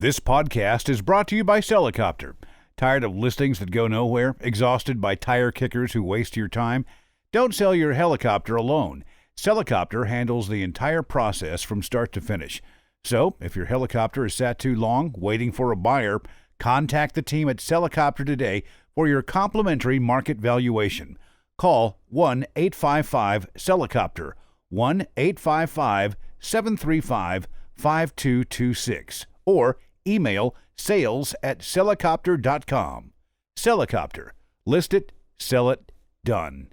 This podcast is brought to you by Celicopter. Tired of listings that go nowhere? Exhausted by tire kickers who waste your time? Don't sell your helicopter alone. Celicopter handles the entire process from start to finish. So, if your helicopter has sat too long waiting for a buyer, contact the team at Celicopter today for your complimentary market valuation. Call 1-855-CELICOPTER, 1-855-735-5226, or email sales@celicopter.com. Celicopter. List it, sell it, done.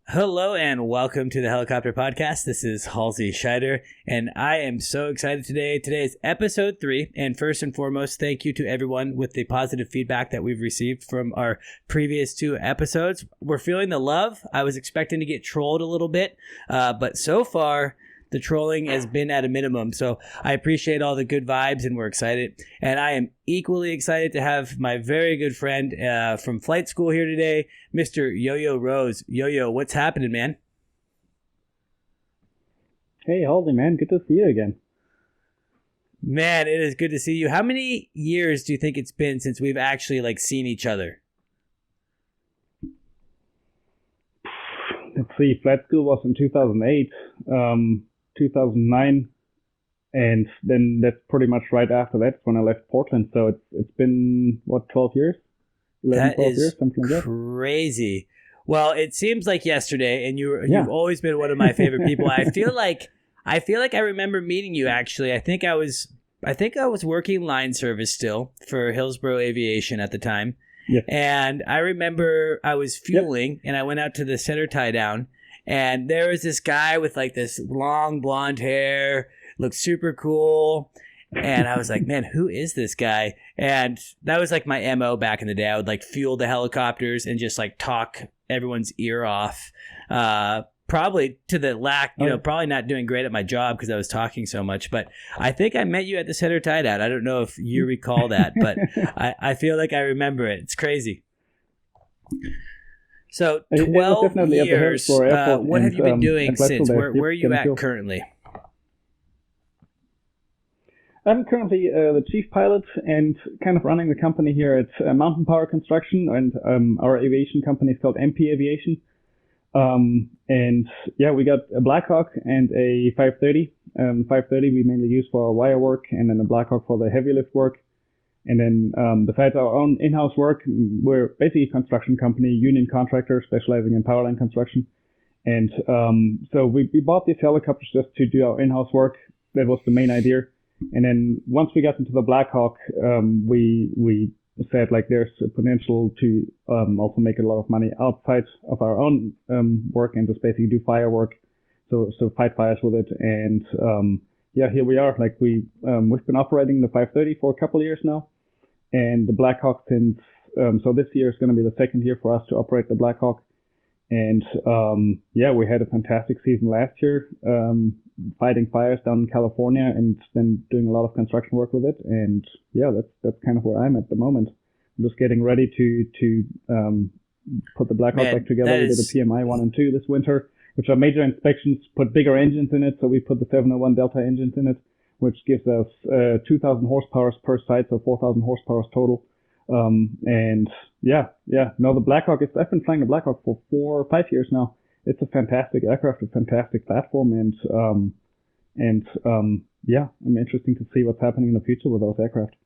Hello and welcome to the Helicopter Podcast. This is Halsey Scheider, and I am so excited today. Today is episode 3, and first and foremost, thank you to everyone with the positive feedback that we've received from our previous 2 episodes. We're feeling the love. I was expecting to get trolled a little bit, but so far, the trolling has been at a minimum. So I appreciate all the good vibes, and we're excited. And I am equally excited to have my very good friend from flight school here today, Mr. Yo-Yo Rose. Yo-Yo, what's happening, man? Hey, Halsey, man. Good to see you again. Man, it is good to see you. How many years do you think it's been since we've actually seen each other? Let's see. Flight school was in 2008. 2009, and then that's pretty much right after that when I left Portland. So it's been 12 years, 11, 12 years, something like that. Crazy. Well, it seems like yesterday, and you've always been one of my favorite people. I feel like I remember meeting you. Actually, I think I was working line service still for Hillsborough Aviation at the time. Yep. And I remember I was fueling, and I went out to the center tie down. And there was this guy with this long blonde hair, looked super cool. And I was like, man, who is this guy? And that was my MO back in the day. I would fuel the helicopters and just talk everyone's ear off. Probably to the lack, probably not doing great at my job because I was talking so much. But I think I met you at the center tie down. I don't know if you recall that, but I feel like I remember it. It's crazy. So 12 years, what have you been doing since? Where are you at currently? I'm currently the chief pilot and kind of running the company here at Mountain Power Construction, and our aviation company is called MP Aviation. And yeah, we got a Blackhawk and a 530. 530 we mainly use for our wire work, and then a Blackhawk for the heavy lift work. And then besides our own in-house work, we're basically a construction company, union contractor specializing in powerline construction. And so we bought these helicopters just to do our in-house work. That was the main idea. And then once we got into the Blackhawk, we said there's a potential to also make a lot of money outside of our own work and just basically do fire work. So fight fires with it. And yeah, here we are. We've been operating the 530 for a couple of years now. And the Blackhawk since, so this year is going to be the second year for us to operate the Blackhawk. And yeah, we had a fantastic season last year, fighting fires down in California and then doing a lot of construction work with it. And yeah, that's kind of where I'm at the moment. I'm just getting ready to put the Blackhawk back together. We did a PMI 1 and 2 this winter, which are major inspections, put bigger engines in it. So we put the 701 Delta engines in it, which gives us 2,000 horsepower per site, so 4,000 horsepower total. And yeah, no, the Blackhawk I've been flying the Blackhawk for 4 or 5 years now. It's a fantastic aircraft, a fantastic platform, and yeah, I'm interested to see what's happening in the future with those aircraft.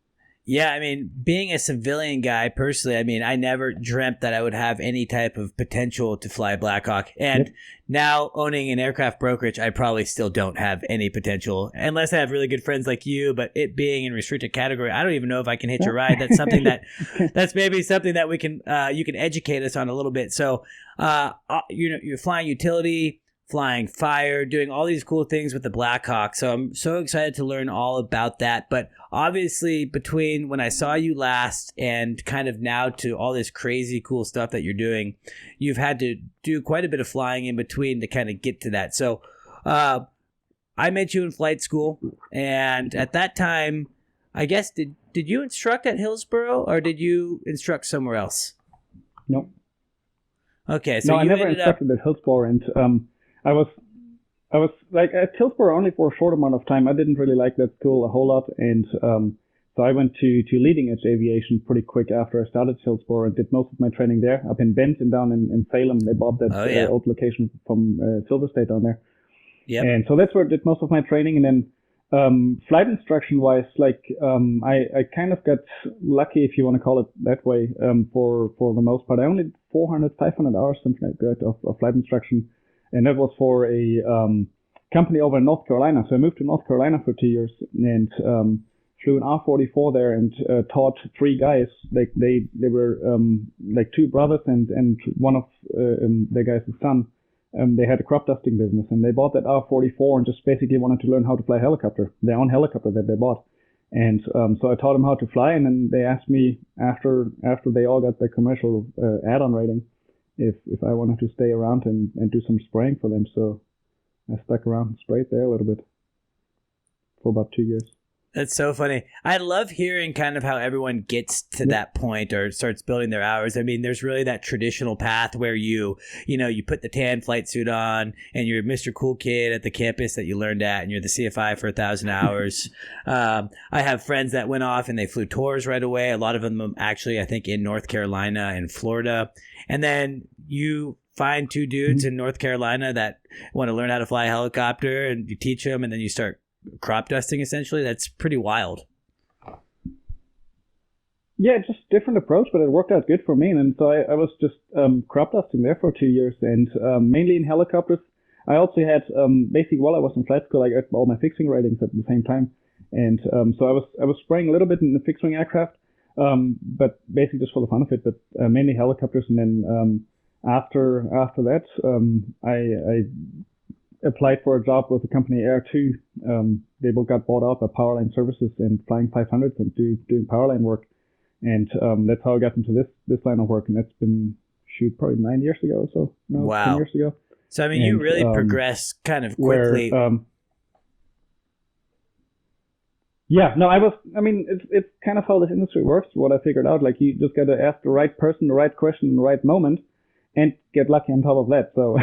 Yeah, I mean, being a civilian guy, personally, I never dreamt that I would have any type of potential to fly Blackhawk. And now owning an aircraft brokerage, I probably still don't have any potential unless I have really good friends like you. But it being in restricted category, I don't even know if I can hitch a ride. That's something that's maybe something that we can, you can educate us on a little bit. So, you're flying utility, flying fire, doing all these cool things with the Blackhawk. So I'm so excited to learn all about that. But obviously, between when I saw you last and kind of now to all this crazy cool stuff that you're doing, you've had to do quite a bit of flying in between to kind of get to that. So I met you in flight school, and at that time, I guess, did you instruct at Hillsborough, or did you instruct somewhere else? No. Okay, so no, I never instructed at Hillsborough, and I was I was like at Hillsborough only for a short amount of time. I didn't really like that school a whole lot, and so I went to leading edge aviation pretty quick after I started Hillsborough and did most of my training there up in Bend and down in Salem. They bought that old location from Silver State down there. Yep. And so that's where I did most of my training. And then flight instruction wise, like I kind of got lucky, if you want to call it that way, for the most part. I only did 400, 500 hours, something like that, of flight instruction. And that was for a company over in North Carolina. So I moved to North Carolina for 2 years and flew an R-44 there and taught 3 guys. Like they were like 2 brothers and one of the guys' son. They had a crop dusting business and they bought that R-44 and just basically wanted to learn how to fly a helicopter, their own helicopter that they bought. And so I taught them how to fly, and then they asked me after they all got their commercial add-on rating if I wanted to stay around and do some spraying for them. So I stuck around and sprayed there a little bit for about 2 years. That's so funny. I love hearing kind of how everyone gets to that point or starts building their hours. I mean, there's really that traditional path where you put the tan flight suit on and you're Mr. Cool Kid at the campus that you learned at, and you're the CFI for 1,000 hours. I have friends that went off and they flew tours right away. A lot of them actually, I think, in North Carolina and Florida. And then you find 2 dudes in North Carolina that want to learn how to fly a helicopter, and you teach them, and then you start crop dusting essentially. That's pretty wild. Yeah, just different approach, but it worked out good for me. And so I was just crop dusting there for 2 years, and mainly in helicopters. I also had basically while I was in flight school, I got all my fixed wing ratings at the same time, and so I was spraying a little bit in the fixed wing aircraft, but basically just for the fun of it. But mainly helicopters, and then after that, I applied for a job with the company Air2. They both got bought out by Powerline Services and flying 500s and doing powerline work. And that's how I got into this line of work. And that's been, probably 9 years ago or so. No, wow. 10 years ago. So, I mean, you really progressed kind of quickly. It's kind of how this industry works, what I figured out. Like, you just got to ask the right person, the right question in the right moment, and get lucky on top of that. So,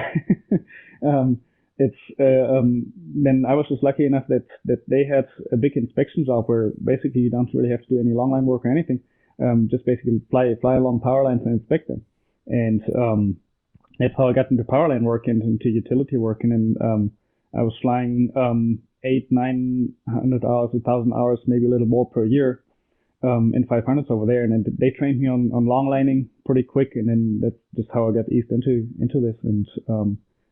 then I was just lucky enough that they had a big inspection job where basically you don't really have to do any long line work or anything. Just basically fly along power lines and inspect them. And that's how I got into power line work and into utility work. And then I was flying 800-900 hours, 1,000 hours, maybe a little more per year in 500s over there. And then they trained me on long lining pretty quick. And then that's just how I got eased into this. And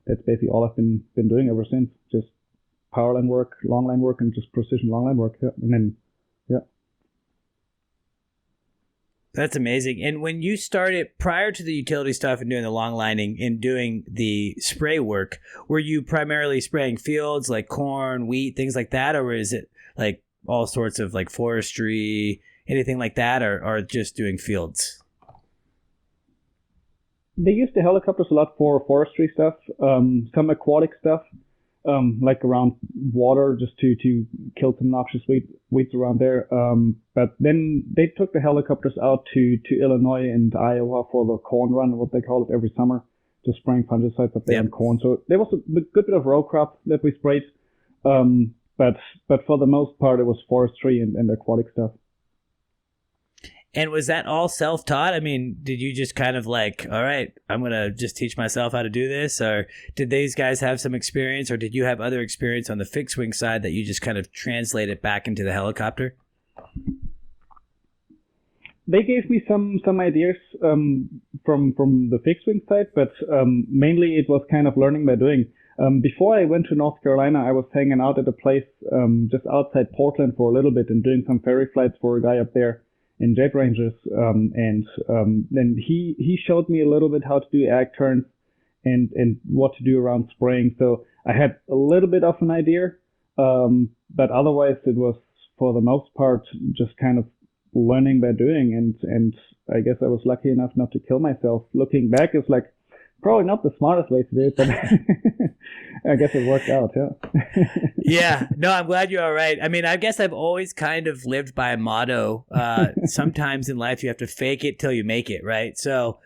that's basically all I've been doing ever since. Just power line work, long line work, and just precision long line work. Yeah. And then, yeah. That's amazing. And when you started, prior to the utility stuff and doing the long lining and doing the spray work, were you primarily spraying fields like corn, wheat, things like that? Or is it like all sorts of like forestry, anything like that, or just doing fields? They use the helicopters a lot for forestry stuff, some aquatic stuff, like around water, just to kill some noxious weeds around there. But then they took the helicopters out to Illinois and Iowa for the corn run, what they call it, every summer, just spraying fungicides up there on corn. So there was a good bit of row crop that we sprayed, but for the most part it was forestry and aquatic stuff. And was that all self-taught? I mean, did you just kind of like, all right, I'm going to just teach myself how to do this? Or did these guys have some experience, or did you have other experience on the fixed wing side that you just kind of translated back into the helicopter? They gave me some ideas from the fixed wing side, but mainly it was kind of learning by doing. Before I went to North Carolina, I was hanging out at a place just outside Portland for a little bit and doing some ferry flights for a guy up there in jet ranges, and then he showed me a little bit how to do ag turns and what to do around spraying. So I had a little bit of an idea, but otherwise it was for the most part just kind of learning by doing, and I guess I was lucky enough not to kill myself. Looking back, it's like probably not the smartest way to do it, but I guess it worked out, yeah. Yeah, no, I'm glad you're all right. I mean, I guess I've always kind of lived by a motto. Sometimes in life you have to fake it till you make it, right? So,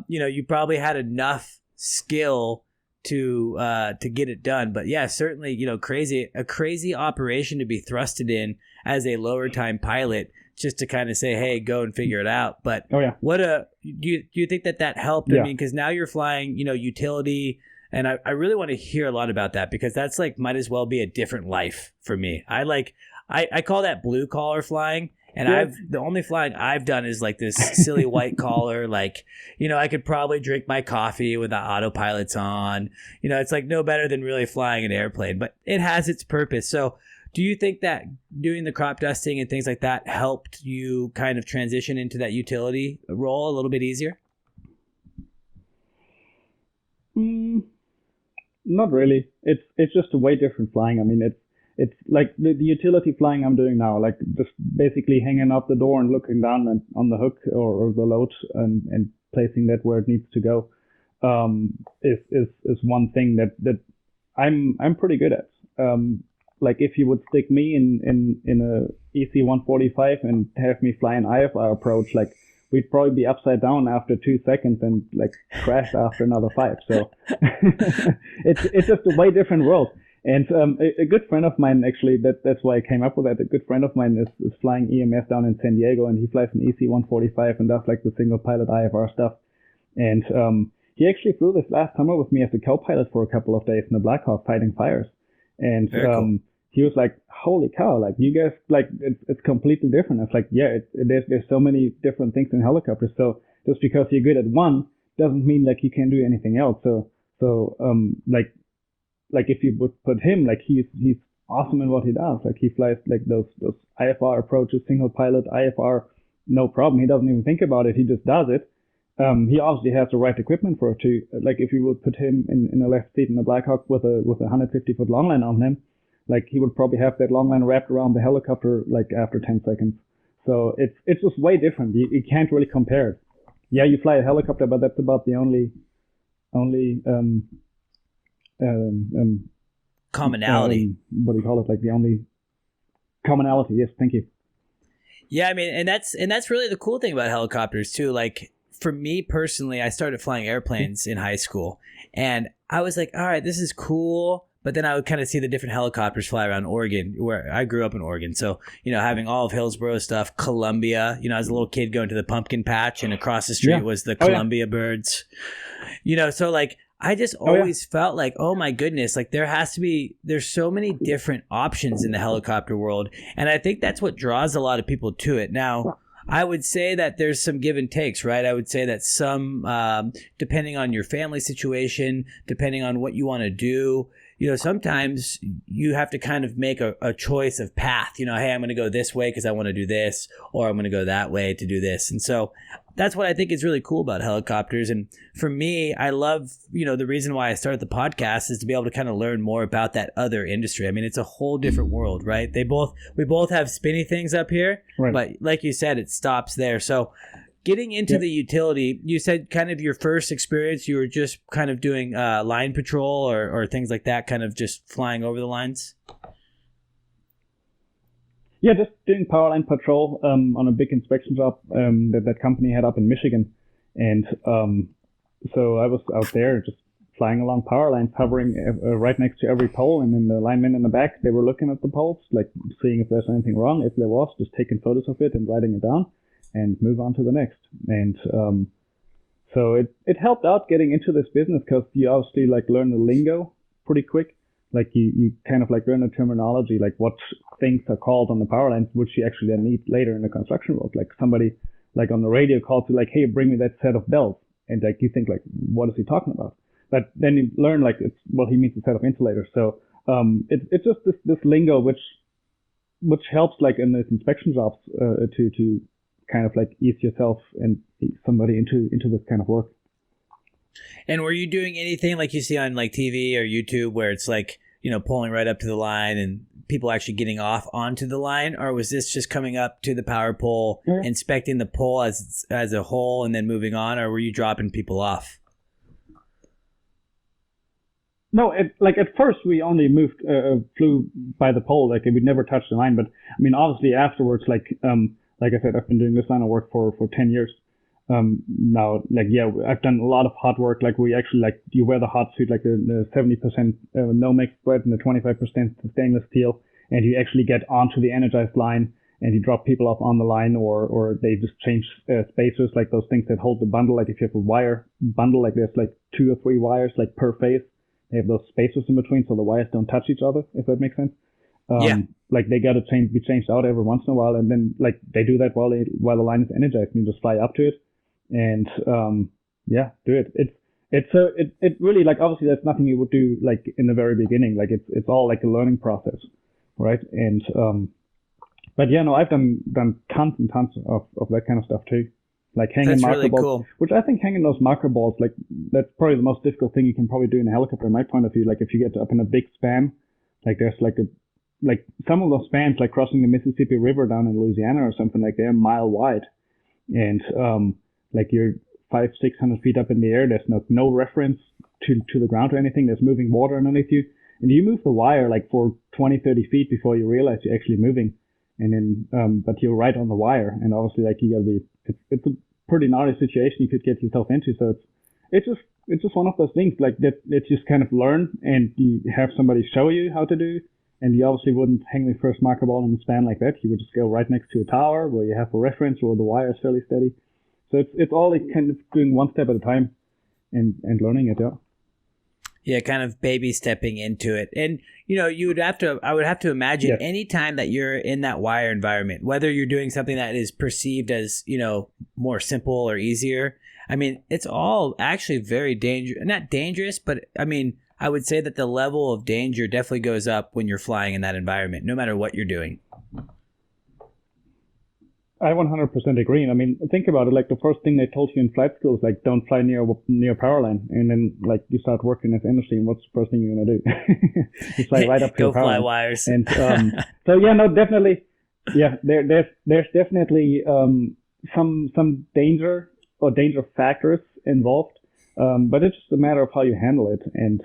you probably had enough skill to get it done. But yeah, certainly, a crazy operation to be thrusted in as a lower time pilot, just to kind of say, hey, go and figure it out. But oh yeah, do you think that helped? Yeah. I mean, because now you're flying, utility, and I really want to hear a lot about that, because that's like might as well be a different life for me. I call that blue collar flying. And the only flying I've done is like this silly white collar, like, I could probably drink my coffee with the autopilots on. It's like no better than really flying an airplane, but it has its purpose. So do you think that doing the crop dusting and things like that helped you kind of transition into that utility role a little bit easier? Not really. It's just a way different flying. I mean, it's like the utility flying I'm doing now, like just basically hanging out the door and looking down on the hook or the load and placing that where it needs to go, is one thing that I'm pretty good at. Like if you would stick me in a EC-145 and have me fly an IFR approach, like we'd probably be upside down after 2 seconds and like crash after another 5. So it's just a way different world. And a good friend of mine, actually, that's why I came up with that. A good friend of mine is flying EMS down in San Diego, and he flies an EC-145 and does like the single pilot IFR stuff. And he actually flew this last summer with me as a co-pilot for a couple of days in the Blackhawk fighting fires. And cool. He was like, "Holy cow! Like you guys, like it's completely different." It's like, yeah, there's so many different things in helicopters. So just because you're good at one doesn't mean like you can do anything else. So like if you would put him, like he's awesome in what he does. Like he flies like those IFR approaches, single pilot IFR, no problem. He doesn't even think about it. He just does it. He obviously has the right equipment for it too. Like if you would put him in a left seat in a Blackhawk with a 150-foot longline on him, like he would probably have that longline wrapped around the helicopter like after 10 seconds. So it's just way different. You can't really compare it. Yeah, you fly a helicopter, but that's about the only commonality. What do you call it? Like the only commonality. Yes, thank you. Yeah, I mean, and that's really the cool thing about helicopters too. Like for me personally, I started flying airplanes in high school, and I was like, all right, this is cool. But then I would kind of see the different helicopters fly around Oregon, where I grew up in Oregon. So, having all of Hillsborough stuff, Columbia, as a little kid going to the pumpkin patch, and across the street was the Columbia birds. So like I just always felt like, oh my goodness, like there's so many different options in the helicopter world. And I think that's what draws a lot of people to it. Now, I would say that there's some give and takes, right? I would say that some, depending on your family situation, depending on what you want to do, sometimes you have to kind of make a choice of path. Hey, I'm going to go this way because I want to do this, or I'm going to go that way to do this. And so that's what I think is really cool about helicopters. And for me, I love, the reason why I started the podcast is to be able to kind of learn more about that other industry. I mean, it's a whole different world, right? We both have spinny things up here, right. But like you said, it stops there. So getting into the utility, you said kind of your first experience, you were just kind of doing line patrol or things like that, kind of just flying over the lines? Yeah, just doing powerline patrol on a big inspection job that company had up in Michigan. And so I was out there just flying along power lines, hovering right next to every pole. And then the linemen in the back, they were looking at the poles, like seeing if there's anything wrong. If there was, just taking photos of it and writing it down and move on to the next. And so it helped out getting into this business because you obviously like learn the lingo pretty quick. Like you kind of like learn the terminology, like what things are called on the power lines, which you actually then need later in the construction world. Like somebody like on the radio calls you like, hey, bring me that set of bells. And like you think like, what is he talking about? But then you learn like he means a set of insulators. So it's just this lingo which helps like in these inspection jobs to kind of like ease yourself and somebody into this kind of work. And were you doing anything like you see on like TV or YouTube where it's like, pulling right up to the line and people actually getting off onto the line? Or was this just coming up to the power pole, inspecting the pole as a whole and then moving on? Or were you dropping people off? No, like at first we only flew by the pole. Like we never touched the line. But I mean, obviously afterwards, like I said, I've been doing this line of work for 10 years. Now, like, yeah, I've done a lot of hot work. Like, we actually, like, you wear the hot suit, like the 70% no-mix sweat and the 25% stainless steel, and you actually get onto the energized line, and you drop people off on the line, or they just change spacers, like those things that hold the bundle. Like, if you have a wire bundle, like there's like 2 or 3 wires, like per phase, they have those spacers in between, so the wires don't touch each other, if that makes sense. Yeah. Like, they gotta be changed out every once in a while, and then, like, they do that while the line is energized, and you just fly up to it, and yeah, do it. It really, like, obviously that's nothing you would do like in the very beginning. Like, it's all like a learning process, right? And but yeah, no, I've done tons and tons of that kind of stuff too. Like hanging That's marker really balls, cool. which I think hanging those marker balls, like, that's probably the most difficult thing you can probably do in a helicopter, in my point of view. Like, if you get up in a big span, like there's like some of those spans, like crossing the Mississippi River down in Louisiana or something, like they're a mile wide, and like you're 500-600 feet up in the air. There's no reference to the ground or anything. There's moving water underneath you, and you move the wire like for 20-30 feet before you realize you're actually moving, and then but you're right on the wire, and obviously, like, you gotta be. It's a pretty gnarly situation you could get yourself into. So it's just one of those things, like, that just kind of learn, and you have somebody show you how to do. And you obviously wouldn't hang the first marker ball in a span like that. You would just go right next to a tower where you have a reference where the wire is fairly steady. So it's all like kind of doing one step at a time and learning it. Yeah. Yeah, kind of baby stepping into it. And, you know, I would have to imagine, Yes. any time that you're in that wire environment, whether you're doing something that is perceived as, you know, more simple or easier, I mean, it's all actually very not dangerous, but I mean, I would say that the level of danger definitely goes up when you're flying in that environment, no matter what you're doing. I 100% agree. And I mean, think about it. Like, the first thing they told you in flight school is, like, don't fly near powerline. And then, like, you start working as industry, and what's the first thing you're gonna do? You fly right up to Go the power fly line. wires. And so yeah, no, definitely, yeah. There's definitely some danger or danger factors involved, but it's just a matter of how you handle it. And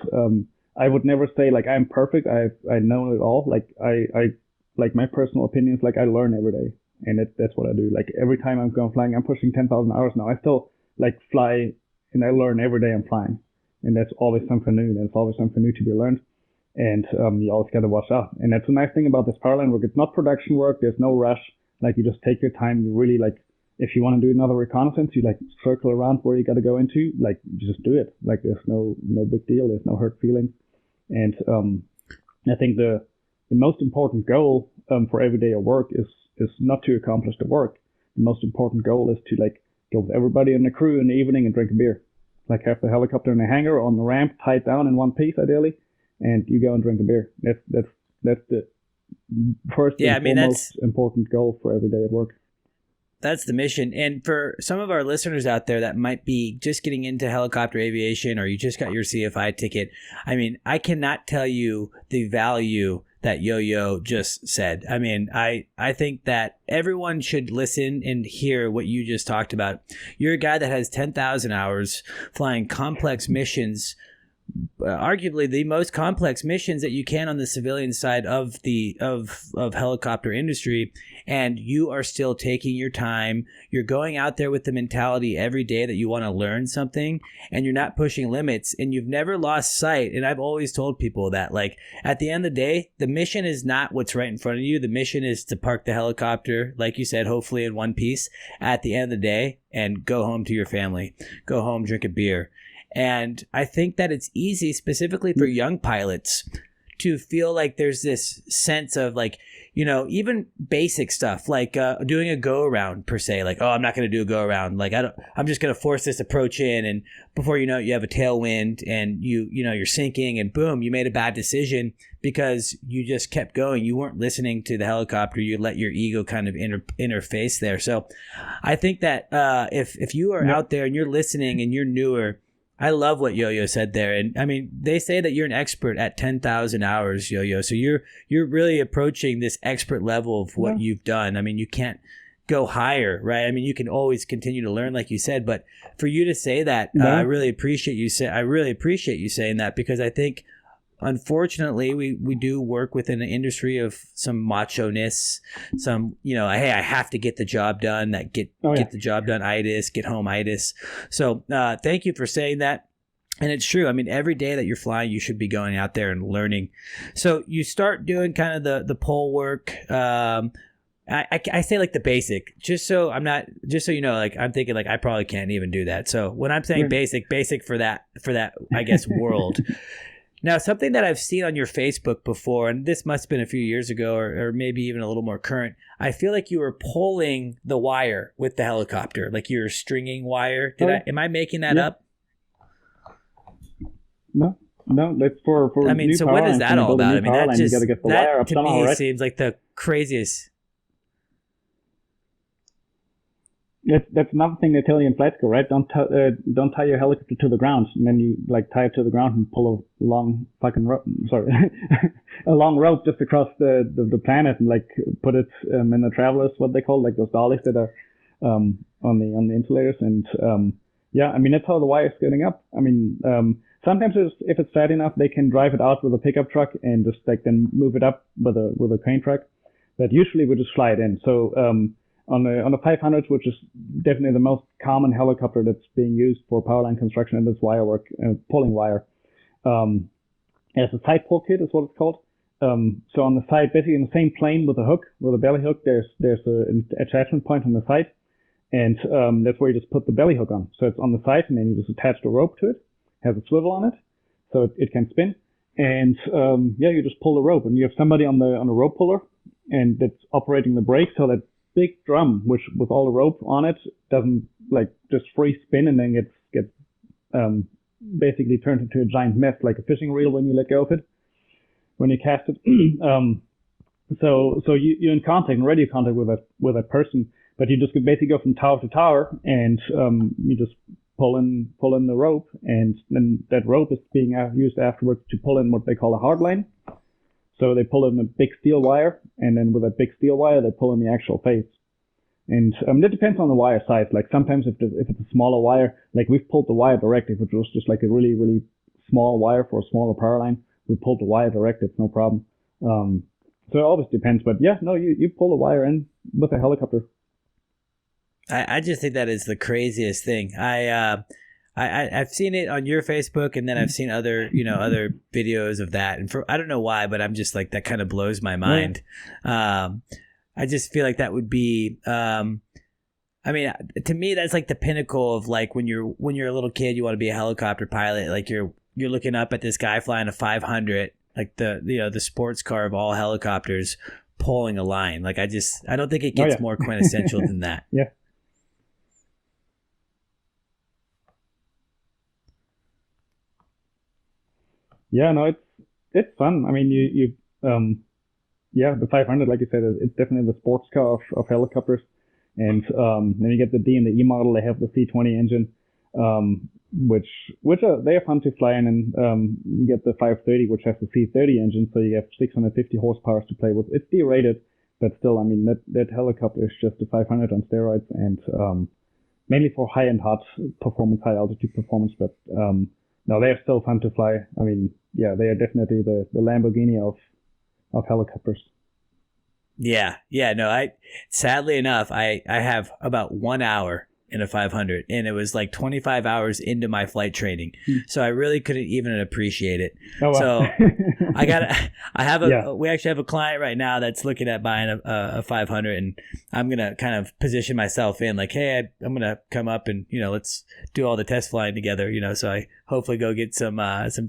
I would never say, like, I'm perfect. I know it all. Like, I like, my personal opinion is, like, I learn every day. And that's what I do. Like, every time I'm going flying, I'm pushing 10,000 hours now. I still, like, fly, and I learn every day I'm flying. And that's always something new. And there's always something new to be learned. And you always got to watch out. And that's a nice thing about this powerline work. It's not production work. There's no rush. Like, you just take your time. You really, like, if you want to do another reconnaissance, you, like, circle around where you got to go into. Like, you just do it. Like, there's no big deal. There's no hurt feelings. And I think the most important goal for every day of work is not to accomplish the work. The most important goal is to, like, go with everybody in the crew in the evening and drink a beer. Like, have the helicopter in the hangar on the ramp tied down in one piece, ideally, and you go and drink a beer. That's the first and foremost important goal for every day at work. That's the mission. And for some of our listeners out there that might be just getting into helicopter aviation, or you just got your CFI ticket, I mean, I cannot tell you the value that Yo-Yo just said. I mean, I think that everyone should listen and hear what you just talked about. You're a guy that has 10,000 hours flying complex missions, arguably the most complex missions that you can on the civilian side of the helicopter industry, and you are still taking your time. You're going out there with the mentality every day that you want to learn something, and you're not pushing limits, and you've never lost sight. And I've always told people that, like, at the end of the day, the mission is not what's right in front of you. The mission is to park the helicopter, like you said, hopefully in one piece at the end of the day, and go home to your family, go home, drink a beer. And I think that it's easy, specifically for young pilots, to feel like there's this sense of, like, you know, even basic stuff like doing a go around per se, like, oh, I'm not going to do a go around. Like, I'm just going to force this approach in. And before you know it, you have a tailwind and you're sinking, and boom, you made a bad decision because you just kept going. You weren't listening to the helicopter. You let your ego kind of interface there. So I think that if you are out there and you're listening and you're newer, I love what Yo-Yo said there. And I mean, they say that you're an expert at 10,000 hours, Yo-Yo. So you're really approaching this expert level of what you've done. I mean, you can't go higher, right? I mean, you can always continue to learn, like you said, but for you to say that, I really appreciate you saying that, because I think unfortunately, we do work within an industry of some macho-ness, some, hey, I have to get the job done, get the job done itis, get home itis. So thank you for saying that. And it's true. I mean, every day that you're flying, you should be going out there and learning. So you start doing kind of the pole work. I say like the basic, just so you know, like I'm thinking like I probably can't even do that. So when I'm saying basic for that, I guess, world. Now, something that I've seen on your Facebook before, and this must have been a few years ago or maybe even a little more current, I feel like you were pulling the wire with the helicopter, like you were stringing wire. Am I making that up? No, that's for I mean, so what is that all about? I mean, that just, you get the wire up to somehow, me right? seems like the craziest. That's another thing they tell you in flight school, right? Don't tie your helicopter to the ground, and then you like tie it to the ground and pull a long fucking rope. Sorry, a long rope just across the planet and like put it in the travelers, what they call like those dollies that are on the insulators. And I mean that's how the wire is getting up. I mean sometimes if it's fat enough, they can drive it out with a pickup truck and just like then move it up with a crane truck. But usually we just fly it in. So on the 500s, which is definitely the most common helicopter that's being used for powerline construction and this wire work, pulling wire. As a side pull kit is what it's called. So on the side, basically in the same plane with a belly hook, there's an attachment point on the side, and that's where you just put the belly hook on. So it's on the side, and then you just attach the rope to it. Has a swivel on it, so it can spin. And you just pull the rope, and you have somebody on the rope puller, and that's operating the brake, so that big drum, which with all the rope on it, doesn't like just free spin and then gets basically turned into a giant mess, like a fishing reel when you let go of it, when you cast it. So you're in contact, in radio contact with that person, but you just basically go from tower to tower, and you just pull in the rope, and then that rope is being used afterwards to pull in what they call a hard line. So they pull in a big steel wire, and then with that big steel wire, they pull in the actual face. And that depends on the wire size. Like sometimes if it's a smaller wire, like we've pulled the wire direct. If it was just like a really, really small wire for a smaller power line, we pulled the wire direct. It's no problem. So it always depends. But you pull the wire in with a helicopter. I just think that is the craziest thing. I've seen it on your Facebook, and then I've seen other videos of that. And I don't know why, but I'm just like, that kind of blows my mind. I just feel like that would be, I mean, to me, that's like the pinnacle of like when you're a little kid, you want to be a helicopter pilot. Like you're looking up at this guy flying a 500, like the sports car of all helicopters, pulling a line. Like I don't think it gets more quintessential than that. Yeah. Yeah, no, it's fun. I mean, the 500, like you said, it's definitely the sports car of helicopters. And then you get the D and the E model. They have the C20 engine, which they are fun to fly in. And you get the 530, which has the C30 engine, so you have 650 horsepower to play with. It's D-rated, but still, I mean, that helicopter is just a 500 on steroids, and mainly for high-end hot performance, high-altitude performance. But no, they are still fun to fly. I mean, yeah, they are definitely the Lamborghini of helicopters. Yeah. No, sadly enough, I have about 1 hour in a 500, and it was like 25 hours into my flight training. So I really couldn't even appreciate it. Oh, wow. So we actually have a client right now that's looking at buying a 500, and I'm going to kind of position myself in like, hey, I'm going to come up and, let's do all the test flying together, so I hopefully go get some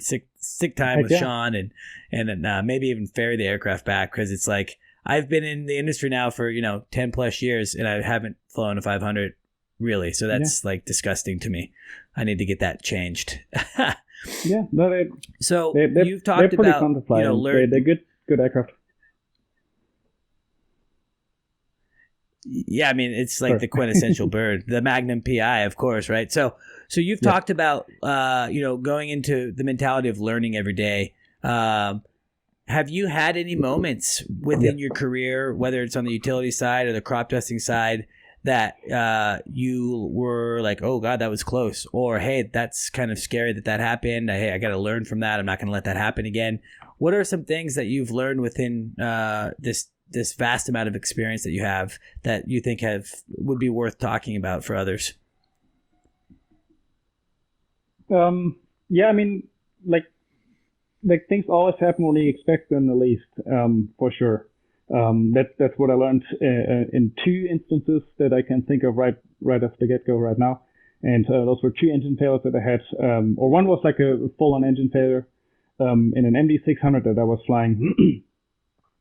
sick time with Sean and maybe even ferry the aircraft back. 'Cause it's like, I've been in the industry now for, 10 plus years, and I haven't flown a 500 really. So that's like disgusting to me. I need to get that changed. Yeah. No, you've talked about, fun to fly. They're good aircraft. Yeah. I mean, it's like the quintessential bird, the Magnum PI, of course. Right. So you've talked about, going into the mentality of learning every day. Have you had any moments within your career, whether it's on the utility side or the crop dusting side, that you were like, oh God, that was close, or hey, that's kind of scary that happened. Hey, I got to learn from that. I'm not going to let that happen again. What are some things that you've learned within this vast amount of experience that you have that you think would be worth talking about for others? Yeah, I mean, like things always happen when you expect them the least, for sure. That's what I learned in two instances that I can think of right off the get-go right now. And those were two engine failures that I had, or one was like a full-on engine failure in an MD-600 that I was flying.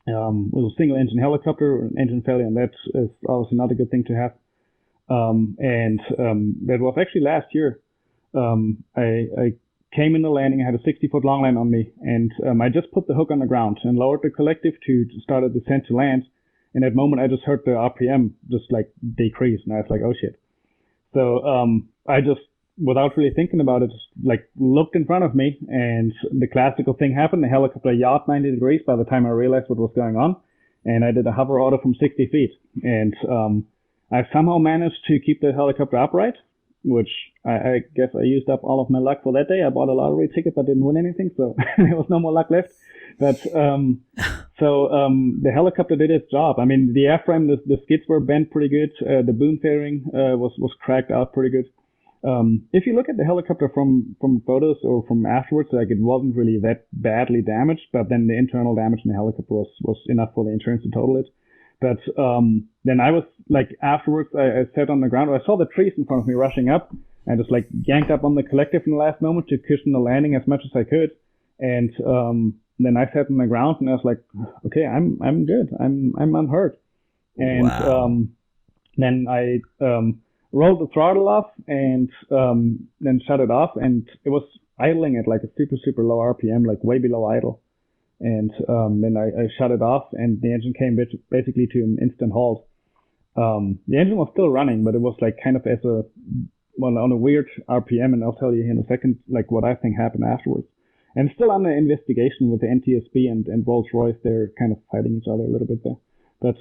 It was a single-engine helicopter, an engine failure, and that is obviously not a good thing to have. And that was actually last year. I came in the landing, I had a 60-foot long line on me, and I just put the hook on the ground and lowered the collective to start a descent to land. In that moment, I just heard the RPM just like decrease, and I was like, oh shit. So I just, without really thinking about it, just like looked in front of me, and the classical thing happened. The helicopter yawed 90 degrees by the time I realized what was going on, and I did a hover auto from 60 feet. And I somehow managed to keep the helicopter upright, which I guess I used up all of my luck for that day. I bought a lottery ticket but didn't win anything, so there was no more luck left. But the helicopter did its job. I mean, the airframe, the skids were bent pretty good. The boom fairing was cracked out pretty good. If you look at the helicopter from photos or from afterwards, like it wasn't really that badly damaged, but then the internal damage in the helicopter was enough for the insurance to total it. But then I was like, afterwards, I sat on the ground. I saw the trees in front of me rushing up. I just like yanked up on the collective in the last moment to cushion the landing as much as I could. And then I sat on the ground and I was like, okay, I'm good. I'm unhurt. And Wow. then I rolled the throttle off and then shut it off. And it was idling at like a super, super low RPM, like way below idle. And then I shut it off, and the engine came basically to an instant halt. The engine was still running, but it was like kind of on a weird RPM, and I'll tell you in a second like what I think happened afterwards. And still under investigation with the NTSB and Rolls-Royce. They're kind of fighting each other a little bit there. But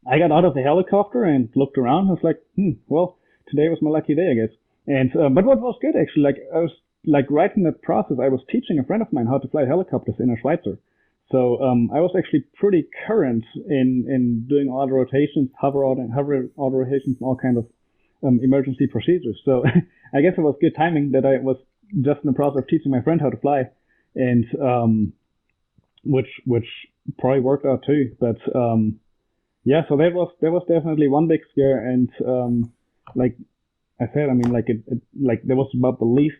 I got out of the helicopter and looked around. I was like, well, today was my lucky day, I guess. And but what was good actually, like I was like right in that process, I was teaching a friend of mine how to fly helicopters in a Schweitzer. So I was actually pretty current in doing auto rotations, hover auto rotations, and all kind of emergency procedures. So I guess it was good timing that I was just in the process of teaching my friend how to fly, and which probably worked out too. But yeah, so that was definitely one big scare, and like I said, I mean, like it like there was about the least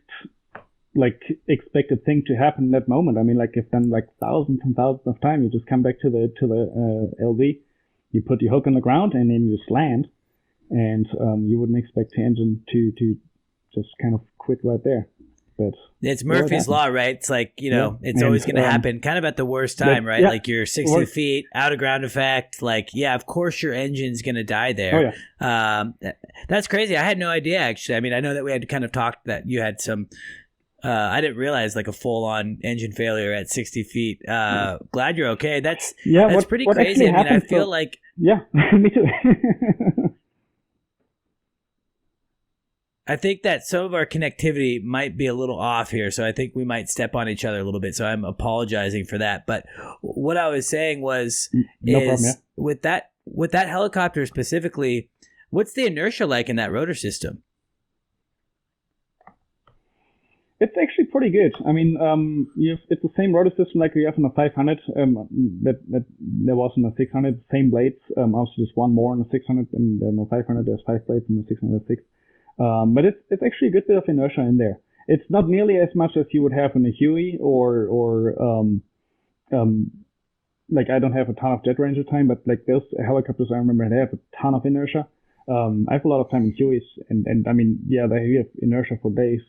like expected thing to happen in that moment. I mean, like if done like thousands and thousands of times, you just come back to the LV, you put your hook on the ground, and then you just land, and you wouldn't expect the engine to just kind of quit right there. But it's Murphy's Law, right? It's like, it's always going to happen kind of at the worst time, right? Yeah. Like you're 60 feet out of ground effect. Like, yeah, of course your engine's going to die there. Oh, yeah. That's crazy. I had no idea, actually. I mean, I know that we had kind of talked that you had some, I didn't realize like a full on engine failure at 60 feet. Glad you're okay. That's pretty crazy. I mean, I feel like. Yeah, me too. I think that some of our connectivity might be a little off here, so I think we might step on each other a little bit. So I'm apologizing for that. But what I was saying was, with that helicopter specifically, what's the inertia like in that rotor system? It's actually pretty good. I mean, it's the same rotor system like we have in the 500. That there was in the 600, same blades. Also, just one more in the 600, and in the 500 there's 5 blades, in the 606. But it's actually a good bit of inertia in there. It's not nearly as much as you would have in a Huey or like I don't have a ton of jet ranger time, but like those helicopters I remember they have a ton of inertia. I have a lot of time in Hueys, and I mean, yeah, they have inertia for days.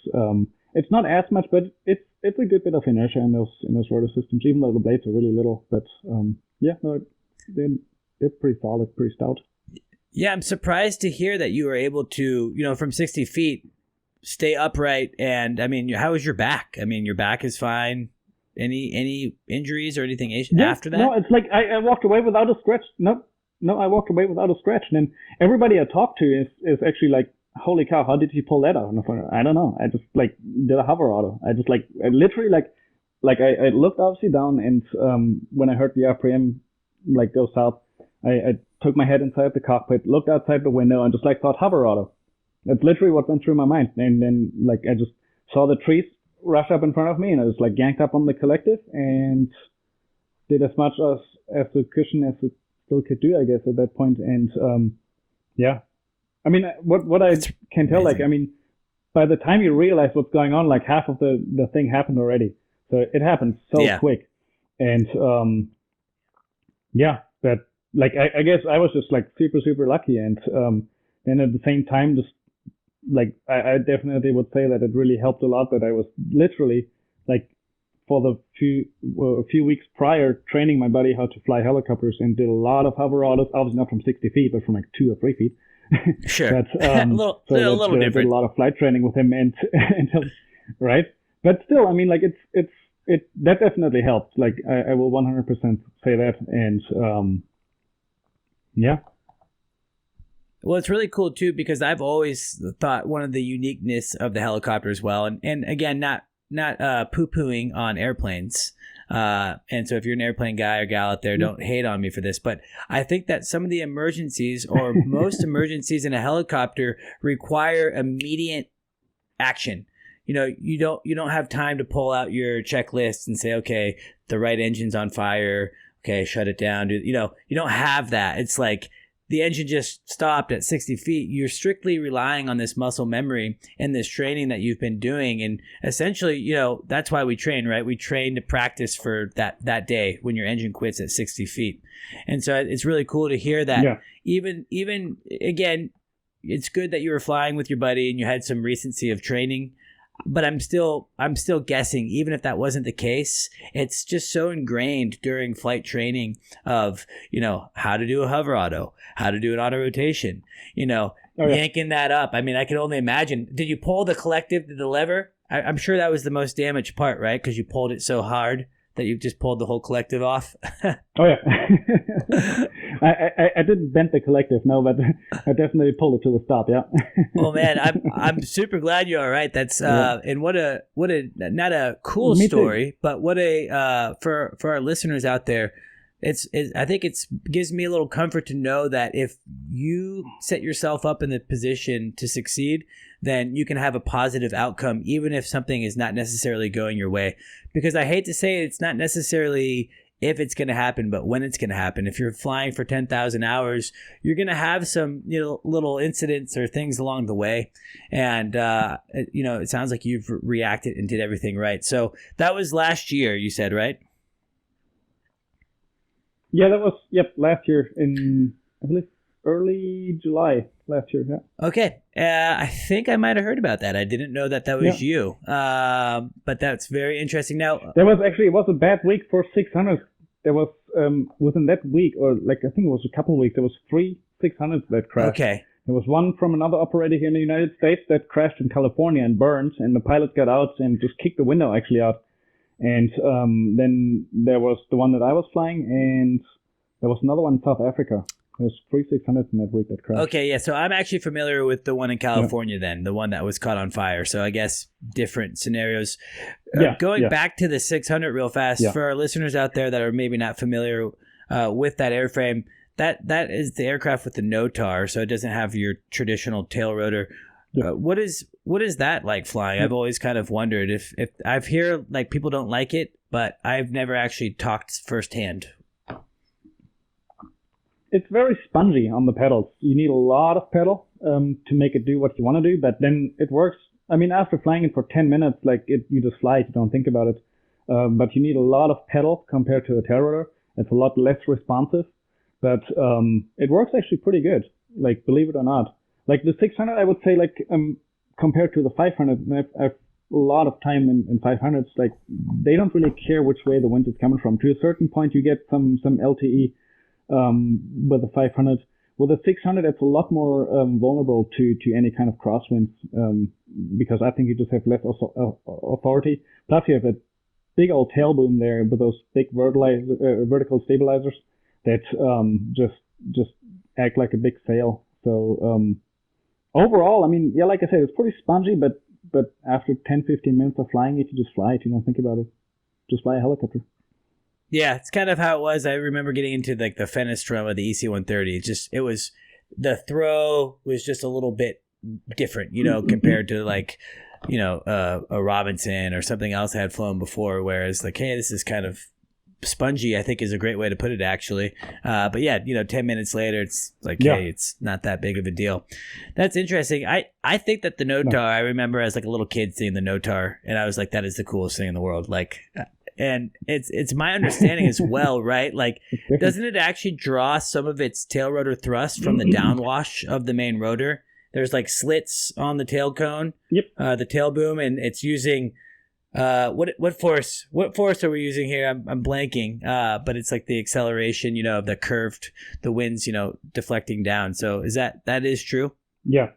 It's not as much, but it's a good bit of inertia in those rotor systems, even though the blades are really little. But yeah, no, they're pretty solid, pretty stout. Yeah, I'm surprised to hear that you were able to, from 60 feet, stay upright. And I mean, how is your back? I mean, your back is fine. Any injuries or anything after that? No, it's like I walked away without a scratch. Nope. no, I walked away without a scratch. And then everybody I talked to is actually like, holy cow, how did you pull that out? And I thought, I don't know. I just like did a hover auto. I just like, I literally like I looked obviously down, and when I heard the RPM like go south, I took my head inside the cockpit, looked outside the window, and just like thought hover auto. That's literally what went through my mind. And then like I just saw the trees rush up in front of me, and I just like yanked up on the collective and did as much as the cushion as it still could do, I guess, at that point. And yeah, I mean, what I can tell, like, I mean, by the time you realize what's going on, like half of the thing happened already. So it happened so quick. And yeah, that like I guess I was just like super, super lucky. And then at the same time, just like I definitely would say that it really helped a lot that I was literally like for the a few weeks prior training my buddy how to fly helicopters, and did a lot of hover autos, obviously not from 60 feet, but from like 2 or 3 feet. Sure. But, a little different. Did a lot of flight training with him, and right. But still, I mean, like it that definitely helped. Like I will 100% say that, and yeah. Well, it's really cool too, because I've always thought one of the uniqueness of the helicopter as well, and again, not poo-pooing on airplanes. And so if you're an airplane guy or gal out there, don't hate on me for this, but I think that some of the emergencies, or most emergencies in a helicopter, require immediate action. You know, you don't have time to pull out your checklist and say, okay, the right engine's on fire. Okay, shut it down. You don't have that. It's like the engine just stopped at 60 feet. You're strictly relying on this muscle memory and this training that you've been doing. And essentially, that's why we train, right? We train to practice for that day when your engine quits at 60 feet. And so it's really cool to hear that. Even again, it's good that you were flying with your buddy and you had some recency of training. But I'm still guessing, even if that wasn't the case, it's just so ingrained during flight training of, how to do a hover auto, how to do an auto rotation, yanking that up. I mean, I can only imagine. Did you pull the collective to the lever? I'm sure that was the most damaged part, right? Because you pulled it so hard that you just pulled the whole collective off. Oh, yeah. I didn't bend the collective, no, but I definitely pulled it to the stop, yeah. Well, man, I'm super glad you're all right. That's and what a not a cool story, but what a for our listeners out there, I think it gives me a little comfort to know that if you set yourself up in the position to succeed, then you can have a positive outcome, even if something is not necessarily going your way. Because I hate to say it's not necessarily if it's going to happen, but when it's going to happen. If you're flying for 10,000 hours, you're going to have some little incidents or things along the way. And, it sounds like you've reacted and did everything right. So that was last year, you said, right? Yeah, that was, last year in, I believe, early July last year, yeah. Okay. I think I might have heard about that. I didn't know that was you. But that's very interesting. Now, it was a bad week for 600. There was, within that week, or like, I think it was a couple of weeks, there was 3 600s that crashed. Okay. There was one from another operator here in the United States that crashed in California and burned, and the pilot got out and just kicked the window actually out. And then there was the one that I was flying, and there was another one in South Africa. There's 3 600s in that week that crashed. Okay, yeah. So I'm actually familiar with the one in California then, the one that was caught on fire. So I guess different scenarios. Going back to the 600 real fast, for our listeners out there that are maybe not familiar with that airframe, that is the aircraft with the NOTAR, so it doesn't have your traditional tail rotor. Yeah. What is that like flying? I've always kind of wondered if I've heard like people don't like it, but I've never actually talked firsthand. It's very spongy on the pedals. You need a lot of pedal to make it do what you want to do, but then it works. I mean, after flying it for 10 minutes, you just fly it, you don't think about it. But you need a lot of pedal compared to a tail rotor. It's a lot less responsive, but it works actually pretty good. Like, believe it or not. Like the 600, I would say, compared to the 500, I've a lot of time in 500s. Like, they don't really care which way the wind is coming from. To a certain point, you get some LTE. With the 500, with the 600, it's a lot more vulnerable to any kind of crosswinds because I think you just have less authority. Plus, you have a big old tail boom there with those big vertical stabilizers that just just act like a big sail. So overall, I mean, yeah, like I said, it's pretty spongy, but after 10, 15 minutes of flying it, you just fly it. You don't think about it. Just fly a helicopter. Yeah, it's kind of how it was. I remember getting into like the Fenestrum of the EC-130. The throw was just a little bit different, compared to like, a Robinson or something else I had flown before. Whereas like, hey, this is kind of spongy, I think is a great way to put it actually. But yeah, 10 minutes later, it's like, hey, it's not that big of a deal. That's interesting. I think that the Notar, I remember as like a little kid seeing the Notar, and I was like, that is the coolest thing in the world. Like, and it's my understanding as well, right? Like, doesn't it actually draw some of its tail rotor thrust from the downwash of the main rotor? There's like slits on the tail cone, the tail boom, and it's using what force are we using here? I'm blanking, but it's like the acceleration, of the curved, the winds, deflecting down. So that is true? Yeah.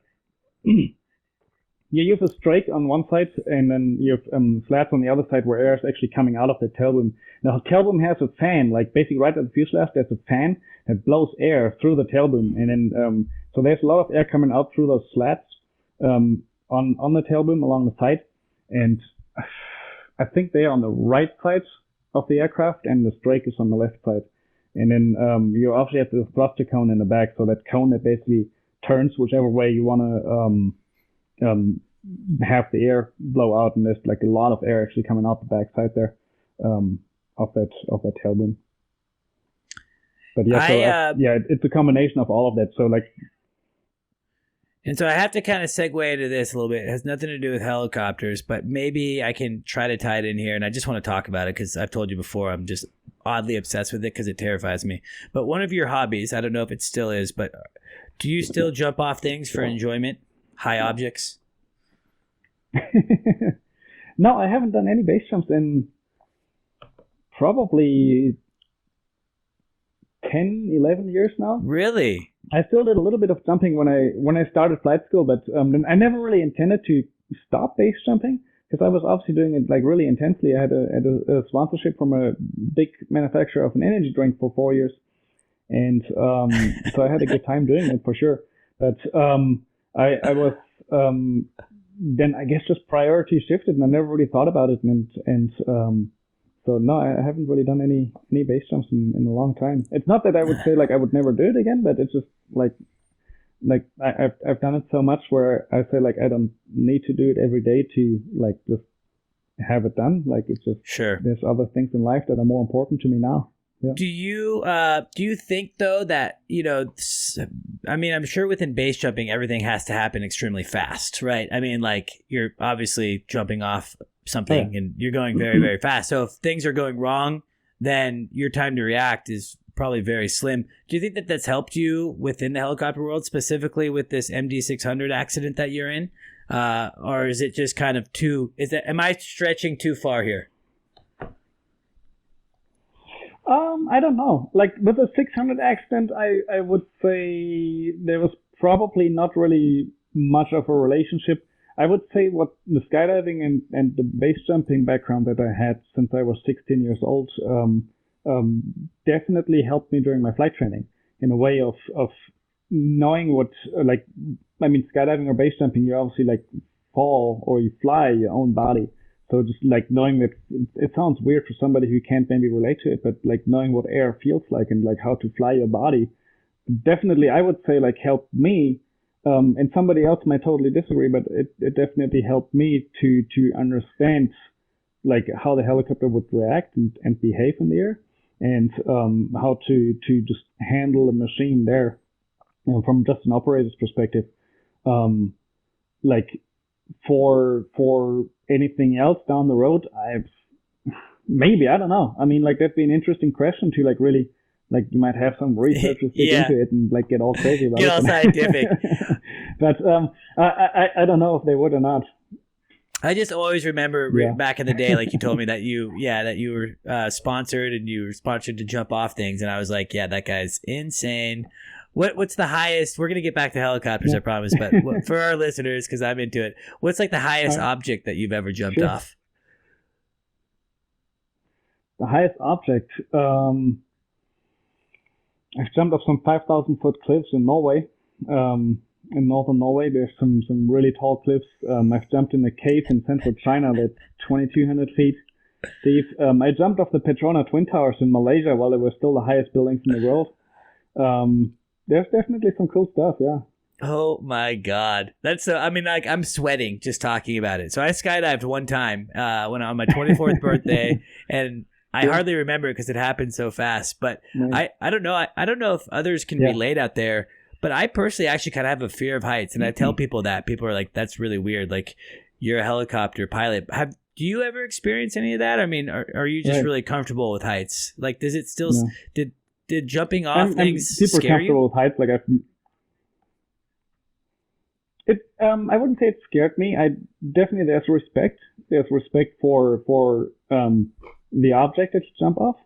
Yeah, you have a strake on one side, and then you have slats on the other side where air is actually coming out of the tail boom. Now, the tail boom has a fan, like basically right at the fuselage, there's a fan that blows air through the tail boom, and then so there's a lot of air coming out through those slats on the tail boom along the side, and I think they are on the right side of the aircraft, and the strake is on the left side. And then you obviously have the thruster cone in the back, so that cone that basically turns whichever way you want to have the air blow out, and there's like a lot of air actually coming out the back side there of that tail boom. But yeah, it's a combination of all of that. So like. And so I have to kind of segue into this a little bit. It has nothing to do with helicopters, but maybe I can try to tie it in here. And I just want to talk about it because I've told you before, I'm just oddly obsessed with it because it terrifies me. But one of your hobbies, I don't know if it still is, but do you still jump off things for enjoyment? High objects? No, I haven't done any base jumps in probably 10, 11 years now. Really? I still did a little bit of jumping when I started flight school, but I never really intended to stop base jumping because I was obviously doing it like really intensely. I had a sponsorship from a big manufacturer of an energy drink for 4 years, and so I had a good time doing it for sure. But I was then I guess just priorities shifted, and I never really thought about it, and so no, I haven't really done any base jumps in a long time. It's not that I would say like I would never do it again, but it's just like I've done it so much where I say like I don't need to do it every day to like just have it done. Like it's just there's other things in life that are more important to me now. Yeah. Do you think though that I mean, I'm sure within base jumping everything has to happen extremely fast, right? I mean, like you're obviously jumping off something and you're going very, very fast. So if things are going wrong, then your time to react is probably very slim. Do you think that that's helped you within the helicopter world, specifically with this MD-600 accident that you're in? Or is it just kind of am I stretching too far here? I don't know. Like with the 600 accident, I would say there was probably not really much of a relationship. I would say what the skydiving and the base jumping background that I had since I was 16 years old definitely helped me during my flight training in a way of knowing what, like, I mean, skydiving or base jumping, you obviously like fall or you fly your own body. So just like knowing that it sounds weird for somebody who can't maybe relate to it, but like knowing what air feels like and like how to fly your body definitely, I would say, like helped me. And somebody else might totally disagree, but it definitely helped me to understand like how the helicopter would react and behave in the air, and how to just handle a machine there, from just an operator's perspective. Like for anything else down the road, I don't know. I mean, like that'd be an interesting question to like really. Like you might have some researchers dig into it and like get all crazy about it. Get all scientific. But I don't know if they would or not. I just always remember back in the day, like you told me that you were sponsored and you were sponsored to jump off things, and I was like, yeah, that guy's insane. What's the highest? We're gonna get back to helicopters, I promise. But for our listeners, because I'm into it, what's like the highest object that you've ever jumped off? The highest object. I've jumped off some 5,000-foot cliffs in Norway. In northern Norway, there's some really tall cliffs. I've jumped in a cave in central China that's 2,200 feet deep. I jumped off the Petronas Twin Towers in Malaysia while they were still the highest buildings in the world. There's definitely some cool stuff, yeah. Oh my God. That's so, I mean, like, I'm sweating just talking about it. So I skydived one time when on my 24th birthday, and I hardly remember it because it happened so fast. But nice. I don't know. I don't know if others can relate out there, but I personally actually kind of have a fear of heights. And I tell people that. People are like, that's really weird. Like, you're a helicopter pilot. Do you ever experience any of that? I mean, are you just really comfortable with heights? Like, does it still, did jumping off things I'm super scare comfortable you? with heights. Like, I wouldn't say it scared me. Definitely there's respect. There's respect for the object that you jump off.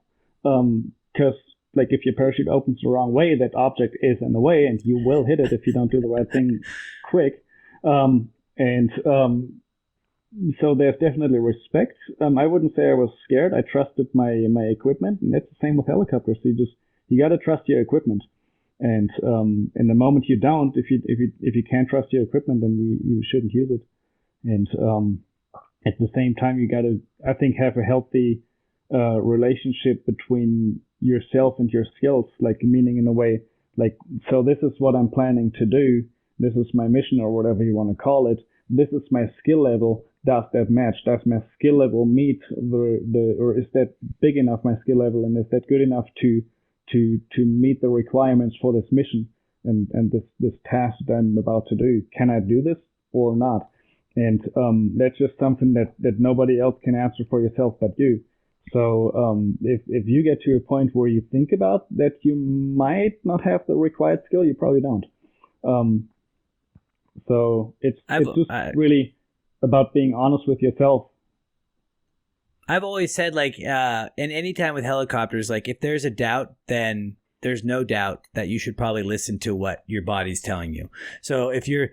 Because like if your parachute opens the wrong way, that object is in the way, and you will hit it if you don't do the right thing quick. So there's definitely respect. I wouldn't say I was scared. I trusted my equipment, and that's the same with helicopters. You got to trust your equipment. And in the moment you don't, if you can't trust your equipment, then you shouldn't use it. And at the same time, you got to, I think, have a healthy relationship between yourself and your skills. Like, meaning in a way, like, so this is what I'm planning to do. This is my mission, or whatever you want to call it. This is my skill level. Does that match? Does my skill level meet or is that big enough, my skill level, and is that good enough to meet the requirements for this mission and this task that I'm about to do? Can I do this or not? And that's just something that nobody else can answer for yourself but you. So if you get to a point where you think about that you might not have the required skill, you probably don't. So it's just really about being honest with yourself. I've always said, like, in any time with helicopters, like, if there's a doubt, then there's no doubt that you should probably listen to what your body's telling you. So if you're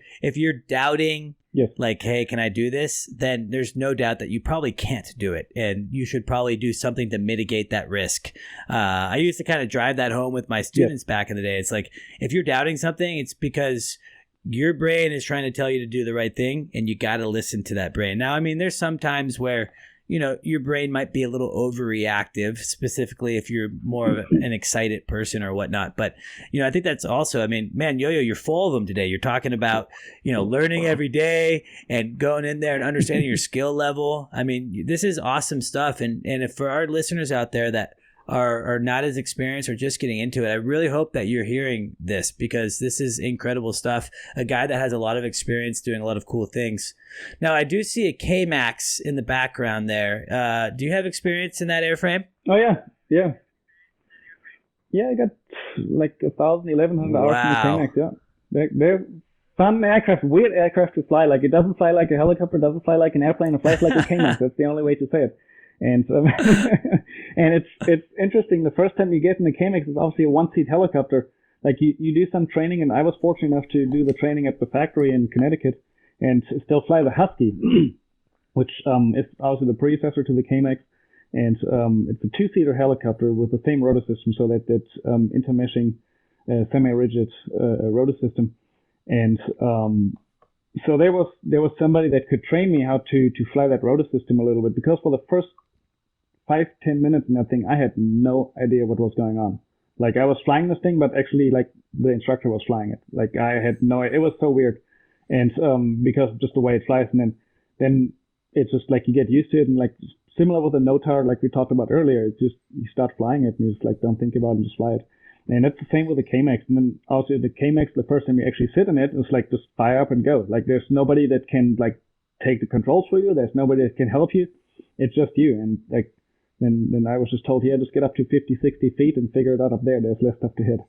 doubting, like, hey, can I do this? Then there's no doubt that you probably can't do it, and you should probably do something to mitigate that risk. I used to kind of drive that home with my students back in the day. It's like, if you're doubting something, it's because your brain is trying to tell you to do the right thing, and you got to listen to that brain. Now, I mean, there's some times where, you know, your brain might be a little overreactive, specifically if you're more of an excited person or whatnot. But, you know, I think that's also, I mean, man, Yo-Yo, you're full of them today. You're talking about, you know, learning every day and going in there and understanding your skill level. I mean, this is awesome stuff. And if for our listeners out there that are not as experienced or just getting into it, I really hope that you're hearing this, because this is incredible stuff. A guy that has a lot of experience doing a lot of cool things. Now, I do see a Kmax in the background there. Do you have experience in that airframe? Oh, yeah. Yeah, I got like 1,100 hours in the Kmax, yeah. They're fun aircraft, weird aircraft to fly. Like, it doesn't fly like a helicopter, doesn't fly like an airplane, it flies like a Kmax. That's the only way to say it. And and it's interesting. The first time you get in the Kmax, it's obviously a one-seat helicopter. Like, you do some training, and I was fortunate enough to do the training at the factory in Connecticut and still fly the Husky, which is obviously the predecessor to the Kmax. And it's a two-seater helicopter with the same rotor system, so that intermeshing semi-rigid rotor system. And so there was somebody that could train me how to fly that rotor system a little bit, because for the first 5-10 minutes in that thing, I had no idea what was going on. Like, I was flying this thing, but actually, like, the instructor was flying it. Like, I had no idea. It was so weird. And because of just the way it flies, and then it's just like you get used to it, and like similar with the NOTAR, like we talked about earlier, it's just you start flying it and you just like don't think about it and just fly it. And that's the same with the Kmax. And then also the Kmax, the first time you actually sit in it, it's like just fire up and go. Like, there's nobody that can like take the controls for you. There's nobody that can help you. It's just you. And like then I was just told, yeah, just get up to 50, 60 feet and figure it out up there. There's less stuff to hit.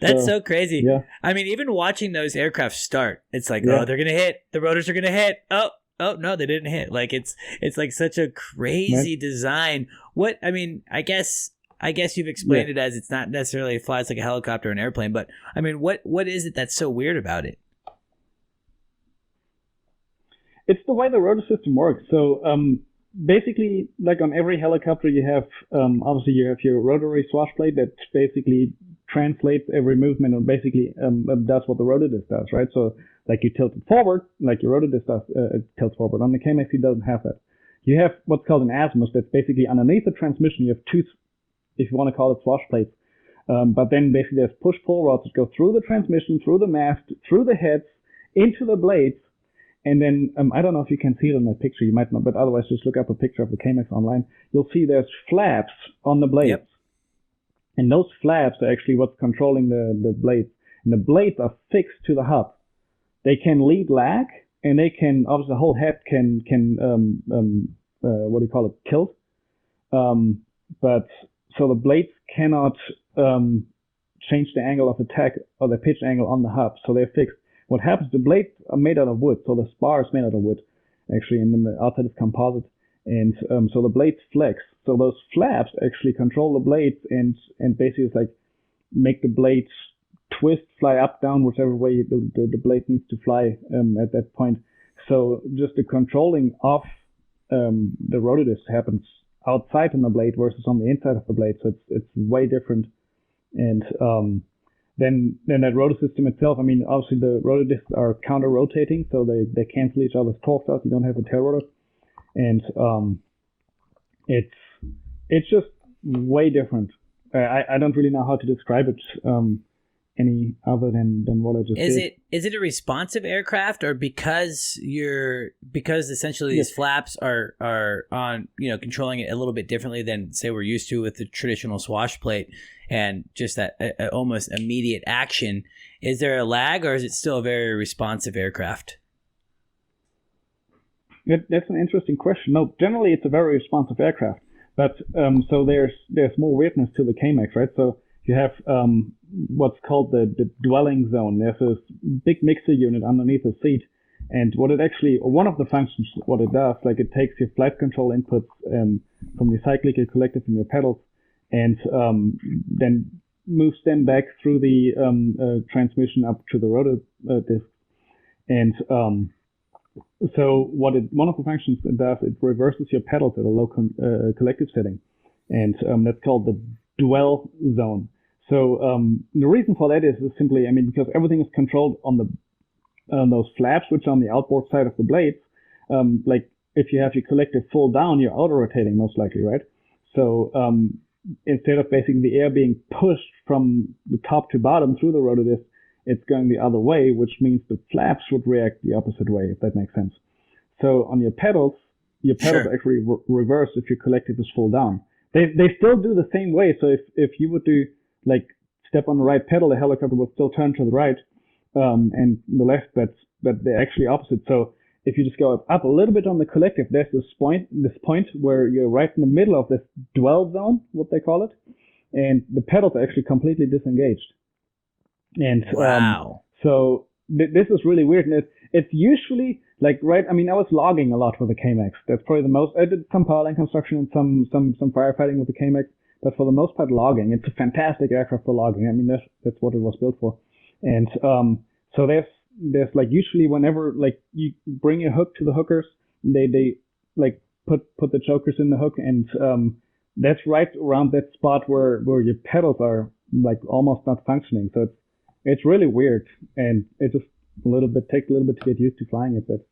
That's so crazy. Yeah. I mean, even watching those aircraft start, it's like, oh, they're gonna hit. The rotors are gonna hit. Oh no, they didn't hit. Like, it's like such a crazy design. What I mean, I guess you've explained it as it's not necessarily flies like a helicopter or an airplane, but I mean, what is it that's so weird about it? It's the way the rotor system works. So basically, like on every helicopter, you have obviously you have your rotary swash plate that basically translates every movement and basically does what the rotor disc does, right? So like you tilt it forward, like your rotor disc does, it tilts forward. On the Kmax, it doesn't have that. You have what's called an azimuth that's basically underneath the transmission. You have two, if you want to call it, swash plates. But then basically there's push-pull rods that go through the transmission, through the mast, through the heads, into the blades. And then, I don't know if you can see it in the picture, you might not, but otherwise just look up a picture of the Kmax online. You'll see there's flaps on the blades. Yep. And those flaps are actually what's controlling the blades. And the blades are fixed to the hub. They can lead lag, and they can, obviously the whole head can tilt. But, so the blades cannot change the angle of attack or the pitch angle on the hub, so they're fixed. What happens, the blades are made out of wood, so the spar is made out of wood, actually, and then the outside is composite. And so the blades flex. So those flaps actually control the blades and basically it's like make the blades twist, fly up, down, whichever way the blade needs to fly at that point. So just the controlling of the rotor disc happens outside on the blade versus on the inside of the blade. So it's way different. And then that rotor system itself, I mean, obviously the rotor discs are counter-rotating, so they cancel each other's torques out. You don't have a tail rotor. And it's just way different. I don't really know how to describe it any other than what I just said. Is it a responsive aircraft, or because essentially these flaps are on, controlling it a little bit differently than say we're used to with the traditional swash plate and just that almost immediate action? Is there a lag, or is it still a very responsive aircraft? That's an interesting question. No, generally it's a very responsive aircraft, but so there's more weirdness to the Kmax, right? So you have what's called the dwelling zone. There's this big mixer unit underneath the seat, and what it actually, or one of the functions, what it does, like it takes your flight control inputs from your cyclic, your collective, and your pedals, and then moves them back through the transmission up to the rotor disc, and so one of the functions it does, it reverses your pedals at a low collective setting, and that's called the dwell zone. So the reason for that is simply, I mean, because everything is controlled on those flaps, which are on the outboard side of the blades. Like if you have your collective full down, you're auto rotating most likely, right? So instead of basically the air being pushed from the top to bottom through the rotor disc, it's going the other way, which means the flaps would react the opposite way, if that makes sense. So on your pedals sure. Actually reverse if your collective is full down. They still do the same way. So if you would do like step on the right pedal, the helicopter will still turn to the right, and the left, but they're actually opposite. So if you just go up a little bit on the collective, there's this point where you're right in the middle of this dwell zone, what they call it, and the pedals are actually completely disengaged. And wow. So this is really weird, and it's usually like I mean, I was logging a lot with the Kmax. That's probably the most. I did some powerline construction and some firefighting with the Kmax, but for the most part, logging. It's a fantastic aircraft for logging. I mean, that's what it was built for. And so there's like usually whenever like you bring your hook to the hookers, they like put the chokers in the hook, and that's right around that spot where your pedals are like almost not functioning. So it's really weird, and it just takes a little bit to get used to flying it. But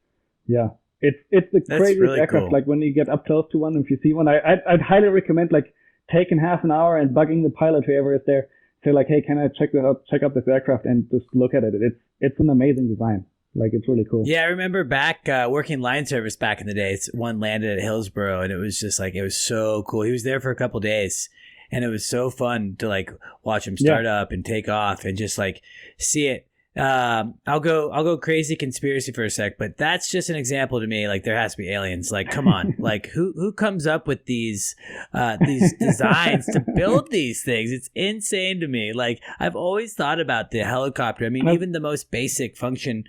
yeah, it's the craziest really aircraft. Cool. Like when you get up close to one, if you see one, I'd highly recommend like taking half an hour and bugging the pilot, whoever is there, say like, hey, can I check out this aircraft and just look at it? It's an amazing design. Like, it's really cool. Yeah, I remember back working line service back in the day. One landed at Hillsboro, and it was just like, it was so cool. He was there for a couple days, and it was so fun to like watch him start up and take off and just like see it. I'll go crazy conspiracy for a sec, but that's just an example to me. Like, there has to be aliens. Like, come on. Like, who comes up with these designs to build these things? It's insane to me. Like, I've always thought about the helicopter. I mean, even the most basic function,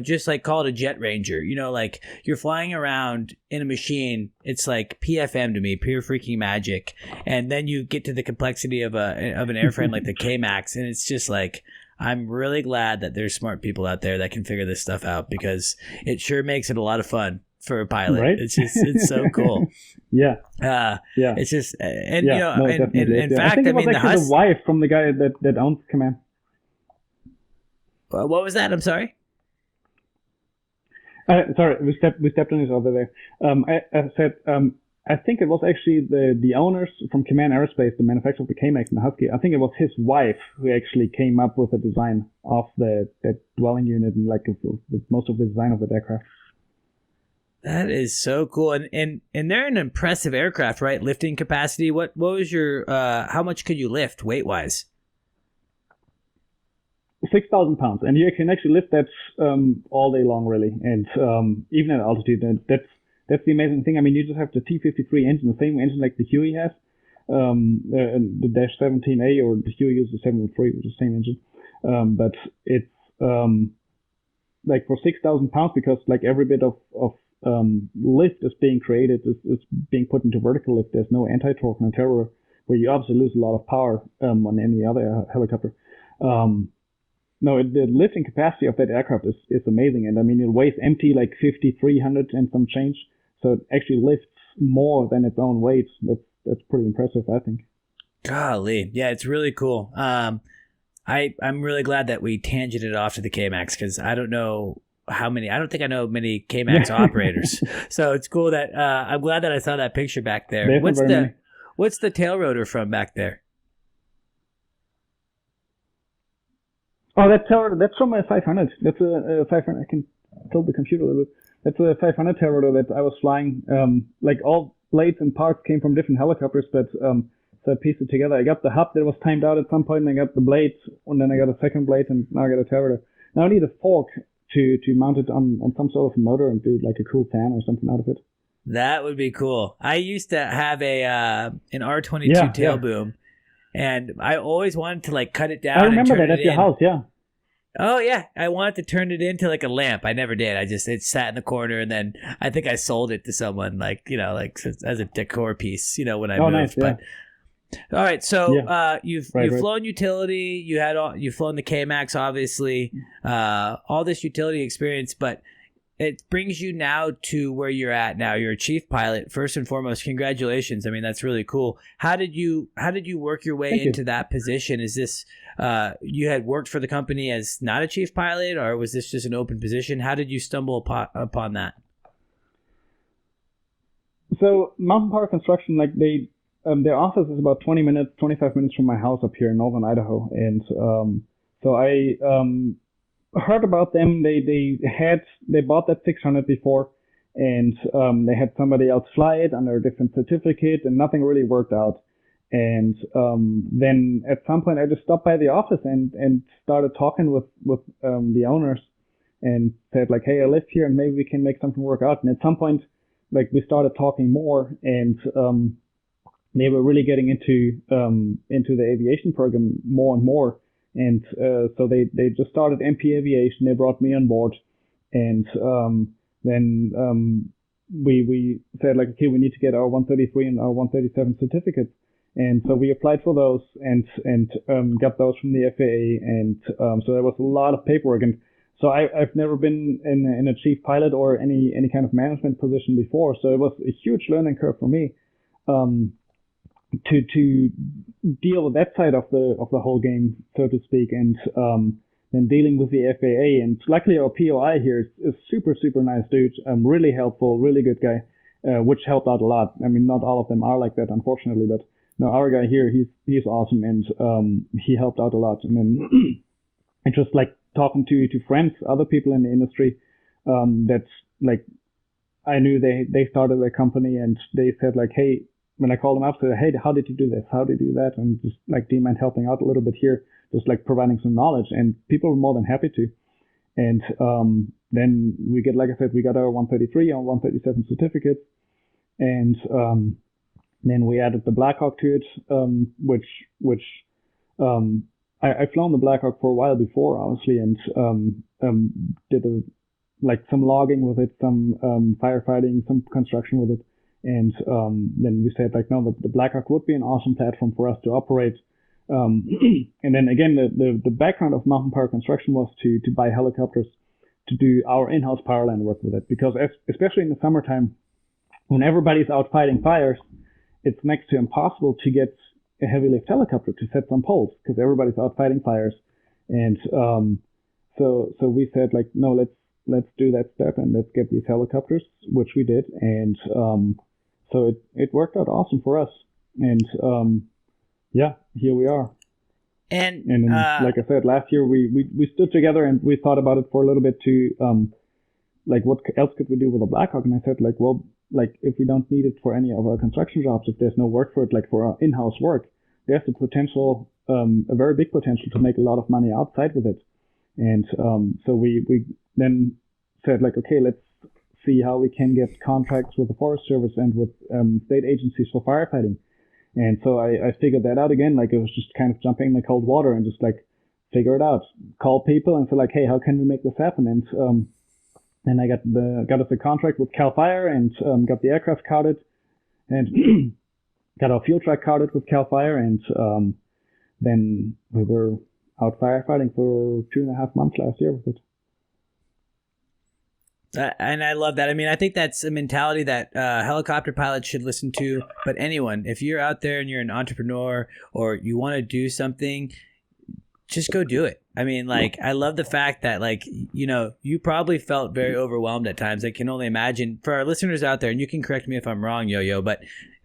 just like call it a jet ranger, like you're flying around in a machine. It's like PFM to me, pure freaking magic. And then you get to the complexity of an airframe like the Kmax, and it's just like, I'm really glad that there's smart people out there that can figure this stuff out, because it sure makes it a lot of fun. for a pilot. Right? It's so cool. Yeah. Yeah. It's just, and Yeah, you know, no, in definitely. in Yeah. fact, think I it was mean, the actually Hus. the wife from the guy that owns Command. What was that? I'm sorry. Sorry, we stepped on each other there. I said I think it was actually the owners from Command Aerospace, the manufacturer of the Kmax and the Husky. I think it was his wife who actually came up with the design of that dwelling unit and like with most of the design of the aircraft. That is so cool, and they're an impressive aircraft, right? Lifting capacity. What was your how much could you lift weight wise? 6,000 pounds, and you can actually lift that all day long, really, and even at altitude. And that's the amazing thing. I mean, you just have the T53 engine, the same engine like the Huey has, the Dash 17A, or the Huey uses the 703, which is the same engine. But it's like for 6,000 pounds, because like every bit of lift is being created, is being put into vertical lift. There's no anti-torque, no terror, where you obviously lose a lot of power on any other helicopter. No, the lifting capacity of that aircraft is amazing. And I mean, it weighs empty like 5,300 and some change. So it actually lifts more than its own weight. That's pretty impressive, I think. Golly. Yeah, it's really cool. I'm really glad that we tangented off to the Kmax, because I don't know I don't think I know many Kmax operators. So it's cool that I'm glad that I saw that picture back there. What's the tail rotor from back there? Oh, that's from a 500. That's a 500. I can tilt the computer a little bit. That's a 500 tail rotor that I was flying. Like all blades and parts came from different helicopters, but so I pieced it together. I got the hub that was timed out at some point, and I got the blades, and then I got a second blade, and now I got a tail rotor. Now I need a fork to mount it on some sort of motor and do like a cool fan or something out of it. That would be cool. I used to have an R22 tail boom. And I always wanted to like cut it down. I remember and turn that at your house, yeah. Oh yeah, I wanted to turn it into like a lamp. I never did. It sat in the corner, and then I think I sold it to someone, like as a decor piece, when I moved. Nice, yeah. But all right, so you've flown utility. You've flown the Kmax, obviously, all this utility experience, but it brings you now to where you're at now. You're a chief pilot. First and foremost, congratulations. I mean, that's really cool. How did you work your way into that position? Is this you had worked for the company as not a chief pilot, or was this just an open position? How did you stumble upon that? So Mountain Power Construction, like their office is about 25 minutes from my house up here in northern Idaho, and so I heard about them. They bought that 600 before, and they had somebody else fly it under a different certificate, and nothing really worked out. And then at some point I just stopped by the office and started talking with the owners, and said like, hey, I live here and maybe we can make something work out. And at some point, like, we started talking more, and they were really getting into the aviation program more and more. And so they just started MP Aviation. They brought me on board, and then we said like, okay, we need to get our 133 and our 137 certificates. And so we applied for those and got those from the FAA. And so there was a lot of paperwork. And so I've never been in a chief pilot or any kind of management position before. So it was a huge learning curve for me to deal with that side of the whole game, so to speak, and then dealing with the FAA. And luckily our POI here is super, super nice dude, really helpful, really good guy, which helped out a lot. I mean, not all of them are like that, unfortunately, but no, our guy here, he's awesome, and he helped out a lot. I mean, and just like talking to friends, other people in the industry, that's like, I knew they started their company, and they said like, hey, when I called them up, said, hey, how did you do this? How did you do that? And just like, do you mind helping out a little bit here? Just like providing some knowledge, and people were more than happy to. And then we get, like I said, we got our 133 and 137 certificates, and then we added the Blackhawk to it, which I've flown the Blackhawk for a while before, obviously, and did some logging with it, some firefighting, some construction with it. And then we said like, no, the Blackhawk would be an awesome platform for us to operate. And then again, the background of Mountain Power Construction was to buy helicopters. to do our in-house powerline work with it, because especially in the summertime, when everybody's out fighting fires, it's next to impossible to get a heavy lift helicopter to set some poles because everybody's out fighting fires. And so we said like, no, let's do that step and let's get these helicopters, which we did. And so it worked out awesome for us. And yeah, here we are. And then, like I said, last year we stood together and we thought about it for a little bit to like what else could we do with a Blackhawk? And I said like, well, like if we don't need it for any of our construction jobs, if there's no work for it, like for our in-house work, there's a potential, a very big potential to make a lot of money outside with it. And so we then said like, okay, let's see how we can get contracts with the Forest Service and with state agencies for firefighting. And so I figured that out again. Like it was just kind of jumping in the cold water and just like figure it out, call people and say like, hey, how can we make this happen? And I got us a contract with Cal Fire and got the aircraft carded and got our fuel track carded with Cal Fire. And then we were out firefighting for 2.5 months last year with it. And I love that. I mean, I think that's a mentality that helicopter pilots should listen to. But anyone, if you're out there and you're an entrepreneur or you want to do something, just go do it. I mean, like, I love the fact that, like, you know, you probably felt very overwhelmed at times. I can only imagine for our listeners out there, and you can correct me if I'm wrong, Yo-Yo, but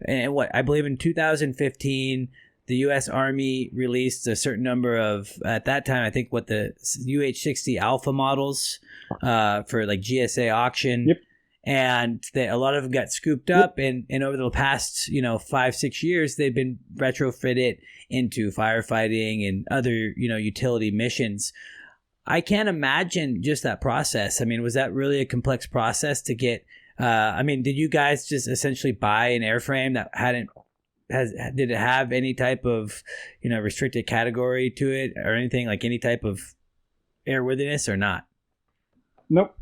I believe in 2015, the U.S. Army released a certain number of, at that time, I think the UH-60 Alpha models for like GSA auction. Yep. And a lot of them got scooped up, and over the past 5-6 years, they've been retrofitted into firefighting and other utility missions. I can't imagine just that process. I mean, was that really a complex process to get? Did you guys just essentially buy an airframe that did it have any type of restricted category to it or anything, like any type of airworthiness or not? Nope.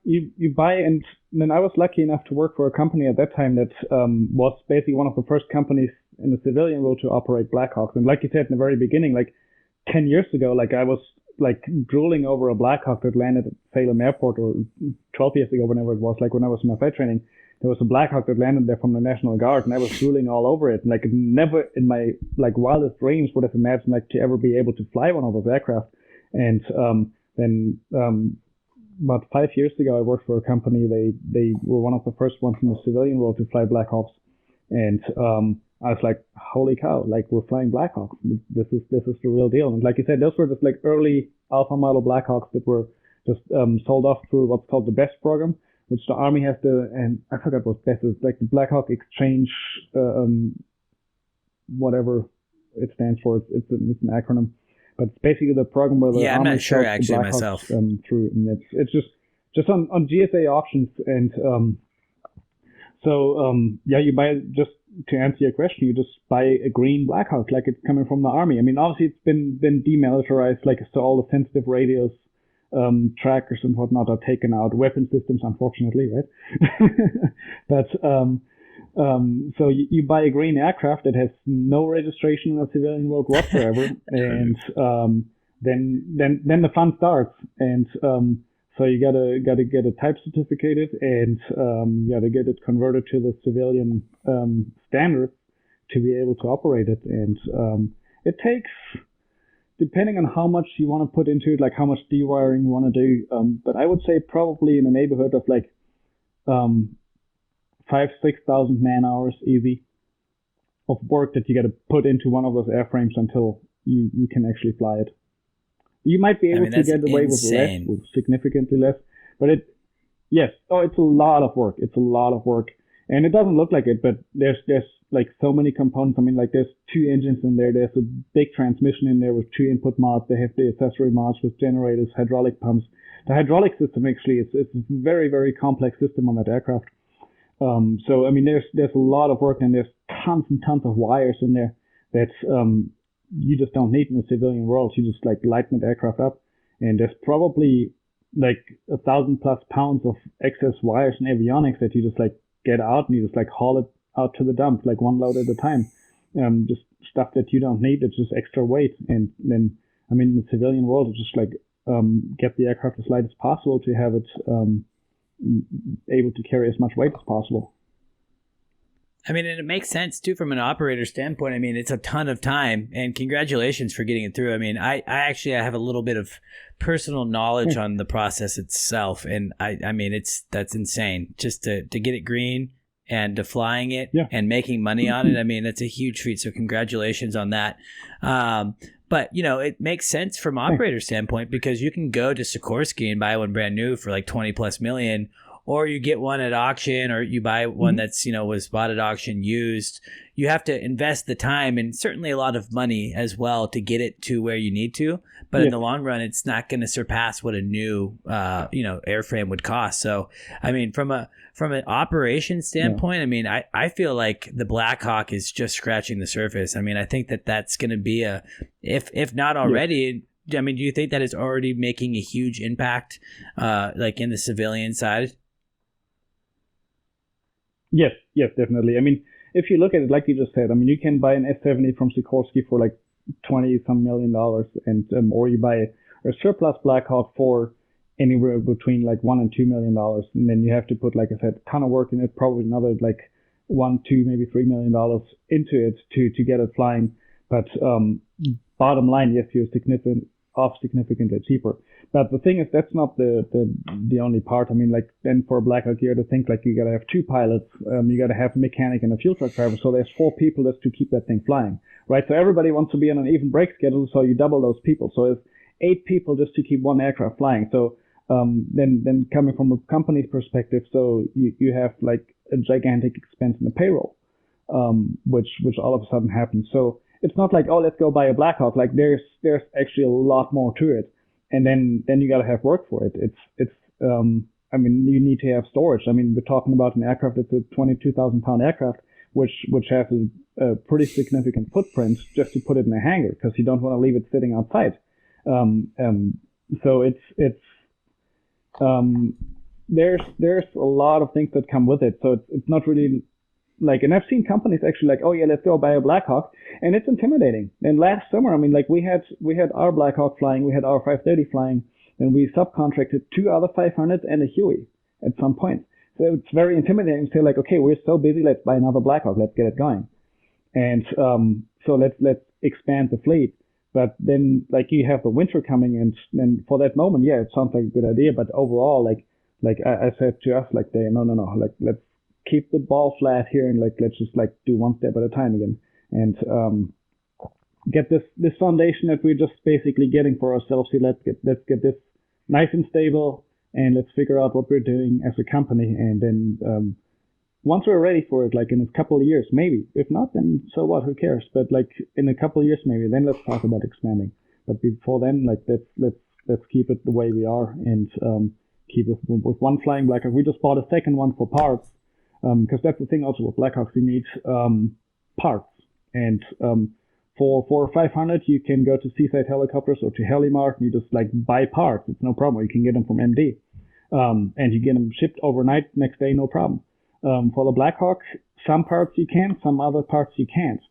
You buy, and then I was lucky enough to work for a company at that time that was basically one of the first companies in the civilian world to operate Blackhawks. And like you said in the very beginning, like 10 years ago, like I was like drooling over a Blackhawk that landed at Salem Airport, or 12 years ago, whenever it was, like when I was in my flight training, there was a Blackhawk that landed there from the National Guard, and I was drooling all over it. And like never in my like wildest dreams would have imagined like to ever be able to fly one of those aircraft. And then about 5 years ago, I worked for a company. They were one of the first ones in the civilian world to fly Blackhawks, and I was like, holy cow! Like we're flying Blackhawks. This is the real deal. And like you said, those were just like early alpha model Blackhawks that were just sold off through what's called the BEST program, which the Army has and I forgot what BEST is, like the Blackhawk Exchange, whatever it stands for. It's an acronym. But it's basically the program where the I'm Army not sure sells actually the Blackhawks, myself. Through, and it's just on GSA auctions, and you buy, just to answer your question, you just buy a green Blackhawk like it's coming from the Army. I mean, obviously it's been demilitarized, like so all the sensitive radios, trackers and whatnot are taken out. Weapon systems, unfortunately, right? But so you buy a green aircraft that has no registration in the civilian world whatsoever, and then the fun starts. And so you gotta get a type certificate, and you gotta get it converted to the civilian standards to be able to operate it. And it takes, depending on how much you want to put into it, like how much dewiring you want to do, but I would say probably in the neighborhood of like 5,000-6,000 man hours easy of work that you got to put into one of those airframes until you can actually fly it. You might be able to get away with less, with significantly less, but it's a lot of work. It's a lot of work, and it doesn't look like it, but there's like so many components. I mean, like there's 2 engines in there. There's a big transmission in there with 2 input mods. They have the accessory mods with generators, hydraulic pumps. The hydraulic system actually it's a very, very complex system on that aircraft. So I mean, there's a lot of work, and there's tons and tons of wires in there that you just don't need in the civilian world. You just like lighten the aircraft up, and there's probably like 1,000+ pounds of excess wires and avionics that you just like get out, and you just like haul it out to the dump, like one load at a time. Just stuff that you don't need. It's just extra weight. And then, I mean, in the civilian world, it's just like get the aircraft as light as possible to have it able to carry as much weight as possible. I mean, and it makes sense too from an operator standpoint. I mean, it's a ton of time, and congratulations for getting it through. I mean, I actually have a little bit of personal knowledge on the process itself, and I mean, that's insane just to get it green and to flying it and making money on it. I mean, that's a huge feat. So congratulations on that. But it makes sense from operator standpoint because you can go to Sikorsky and buy one brand new for like 20 plus million. Or you get one at auction, or you buy one that's, was bought at auction used. You have to invest the time and certainly a lot of money as well to get it to where you need to. But in the long run, it's not going to surpass what a new, airframe would cost. So, I mean, from an operation standpoint, I mean, I feel like the Blackhawk is just scratching the surface. I mean, I think that's going to be if not already. I mean, do you think that is already making a huge impact, like in the civilian side? Yes, definitely. I mean, if you look at it, like you just said, I mean, you can buy an S-70 from Sikorsky for like $20-some million, and or you buy a surplus Blackhawk for anywhere between like $1 and $2 million, and then you have to put, like I said, a ton of work in it, probably another like $1, $2, maybe $3 million into it to get it flying. But bottom line, yes, you're significantly cheaper. But the thing is, that's not the only part. I mean, like, then for a Blackhawk, you got to think like you got to have 2 pilots, you got to have a mechanic and a fuel truck driver. So there's 4 people just to keep that thing flying, right? So everybody wants to be on an even break schedule, so you double those people. So there's 8 people just to keep one aircraft flying. So then coming from a company's perspective, so you have like a gigantic expense in the payroll, which all of a sudden happens. So it's not like, oh, let's go buy a Blackhawk. Like there's actually a lot more to it. And then you got to have work for it. It's I mean, you need to have storage. I mean, we're talking about an aircraft that's a 22,000 pound aircraft, which has a pretty significant footprint just to put it in a hangar because you don't want to leave it sitting outside. So there's a lot of things that come with it. So it's not really like, and I've seen companies actually like, oh yeah, let's go buy a Blackhawk, and it's intimidating. And last summer, I mean, like we had our Blackhawk flying, we had our 530 flying, and we subcontracted 2 other 500s and a Huey at some point. So it's very intimidating to say like, okay, we're so busy, let's buy another Blackhawk, let's get it going. And so let's expand the fleet. But then like you have the winter coming, and then for that moment, yeah, it sounds like a good idea. But overall, like I said to us, like, no, like let's keep the ball flat here, and like let's just like do one step at a time again, and get this foundation that we're just basically getting for ourselves here. Let's get this nice and stable, and let's figure out what we're doing as a company, and then once we're ready for it, like in a couple of years, maybe. If not, then so what? Who cares? But like in a couple of years, maybe, then let's talk about expanding. But before then, like let's keep it the way we are, and keep it with one flying Blackhawk. We just bought a second one for parts. Because that's the thing also with Blackhawks, you need parts. And for 500, you can go to Seaside Helicopters or to Helimart, and you just like buy parts. It's no problem. You can get them from MD. And you get them shipped overnight, next day, no problem. For the Blackhawk, some parts you can, some other parts you can't.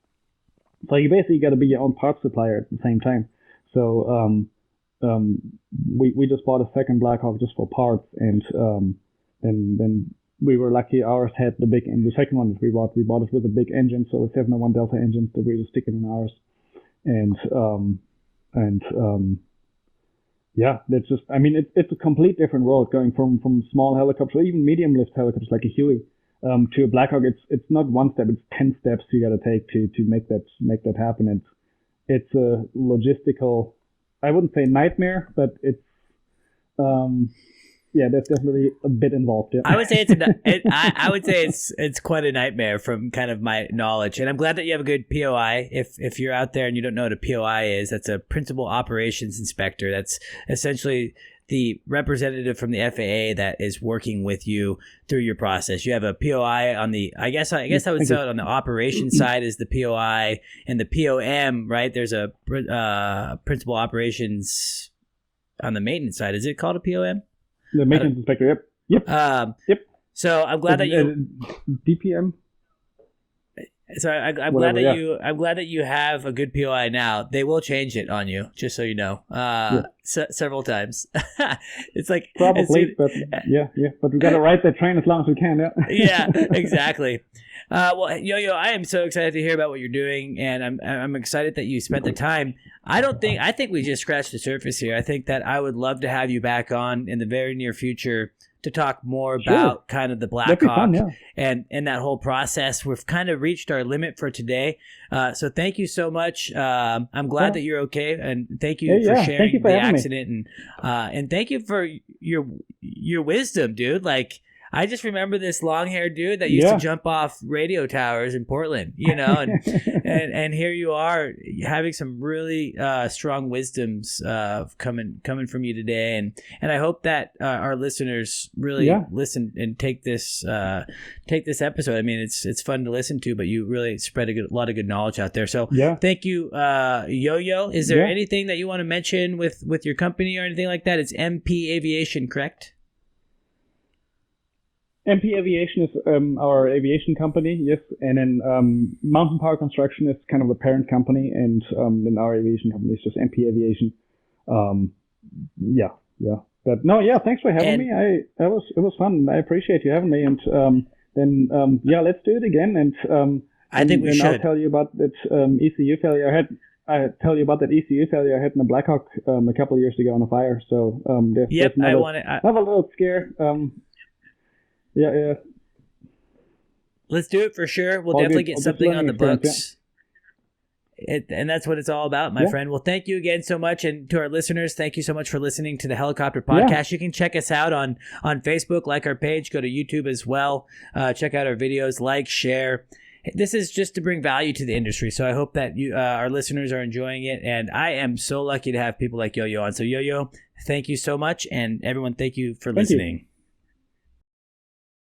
So you basically got to be your own parts supplier at the same time. So we just bought a second Blackhawk just for parts, and then we were lucky ours had the big, and the second one that we bought it with a big engine, so a 701 Delta engine, so we just stick it in ours. Yeah, that's just, I mean, it's a complete different world going from small helicopters, or even medium lift helicopters like a Huey, to a Blackhawk. It's not one step, it's 10 steps you got to take to make that happen. It's a logistical, I wouldn't say nightmare, but it's, yeah, there's definitely a bit involved. Yeah. I would say I would say it's quite a nightmare from kind of my knowledge, and I'm glad that you have a good POI. If you're out there and you don't know what a POI is, that's a Principal Operations Inspector. That's essentially the representative from the FAA that is working with you through your process. You have a POI on the, I guess I would say on the operations side is the POI, and the POM, right? There's a Principal Operations on the maintenance side. Is it called a POM? The maintenance inspector, yep. Yep. So I'm glad that you DPM. So I'm glad Whatever, that I'm glad that you have a good POI now. They will change it on you, just so you know, several times. It's like probably, but but we got to ride that train as long as we can. Yeah. Yeah, exactly. Well, Yo-Yo, I am so excited to hear about what you're doing, and I'm excited that you spent the time. I think we just scratched the surface here. I think that I would love to have you back on in the very near future to talk more about kind of the Blackhawk and that whole process. We've kind of reached our limit for today. So thank you so much. I'm glad that you're okay, and thank you for sharing the accident, and thank you for your wisdom, dude. Like, I just remember this long-haired dude that used to jump off radio towers in Portland, and here you are having some really strong wisdoms coming from you today, and I hope that our listeners really listen and take this episode. I mean, it's fun to listen to, but you really spread a lot of good knowledge out there. So thank you, Yo-Yo. Is there anything that you want to mention with your company or anything like that? It's MP Aviation, correct? MP Aviation is our aviation company, yes, and then Mountain Power Construction is kind of the parent company, and then our aviation company is just MP Aviation. But no, thanks for having me. It was fun. I appreciate you having me, and let's do it again. And I think we should. I'll tell you about that ECU failure I had. I tell you about that ECU failure I had in the Blackhawk a couple of years ago on a fire. So there's have a little scare. Yeah. Let's do it for sure. We'll definitely get something on the books. And that's what it's all about, my friend. Well, thank you again so much. And to our listeners, thank you so much for listening to the Helicopter Podcast. Yeah. You can check us out on Facebook, like our page, go to YouTube as well. Check out our videos, like, share. This is just to bring value to the industry. So I hope that you, our listeners are enjoying it. And I am so lucky to have people like Yo-Yo on. So Yo-Yo, thank you so much. And everyone, thank you for listening.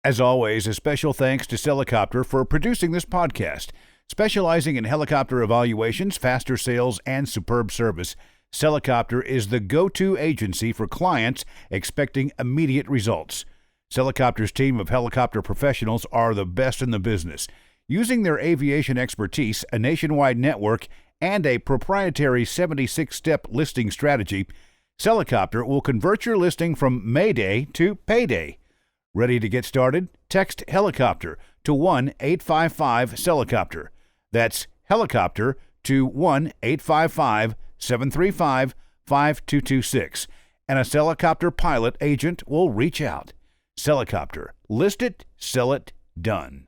As always, a special thanks to Helicopter for producing this podcast. Specializing in helicopter evaluations, faster sales, and superb service, Helicopter is the go-to agency for clients expecting immediate results. Helicopter's team of helicopter professionals are the best in the business. Using their aviation expertise, a nationwide network, and a proprietary 76-step listing strategy, Helicopter will convert your listing from Mayday to payday. Ready to get started? Text Helicopter to 1-855-Helicopter. That's Helicopter to 1-855-735-5226. And a Helicopter pilot agent will reach out. Helicopter. List it, sell it, done.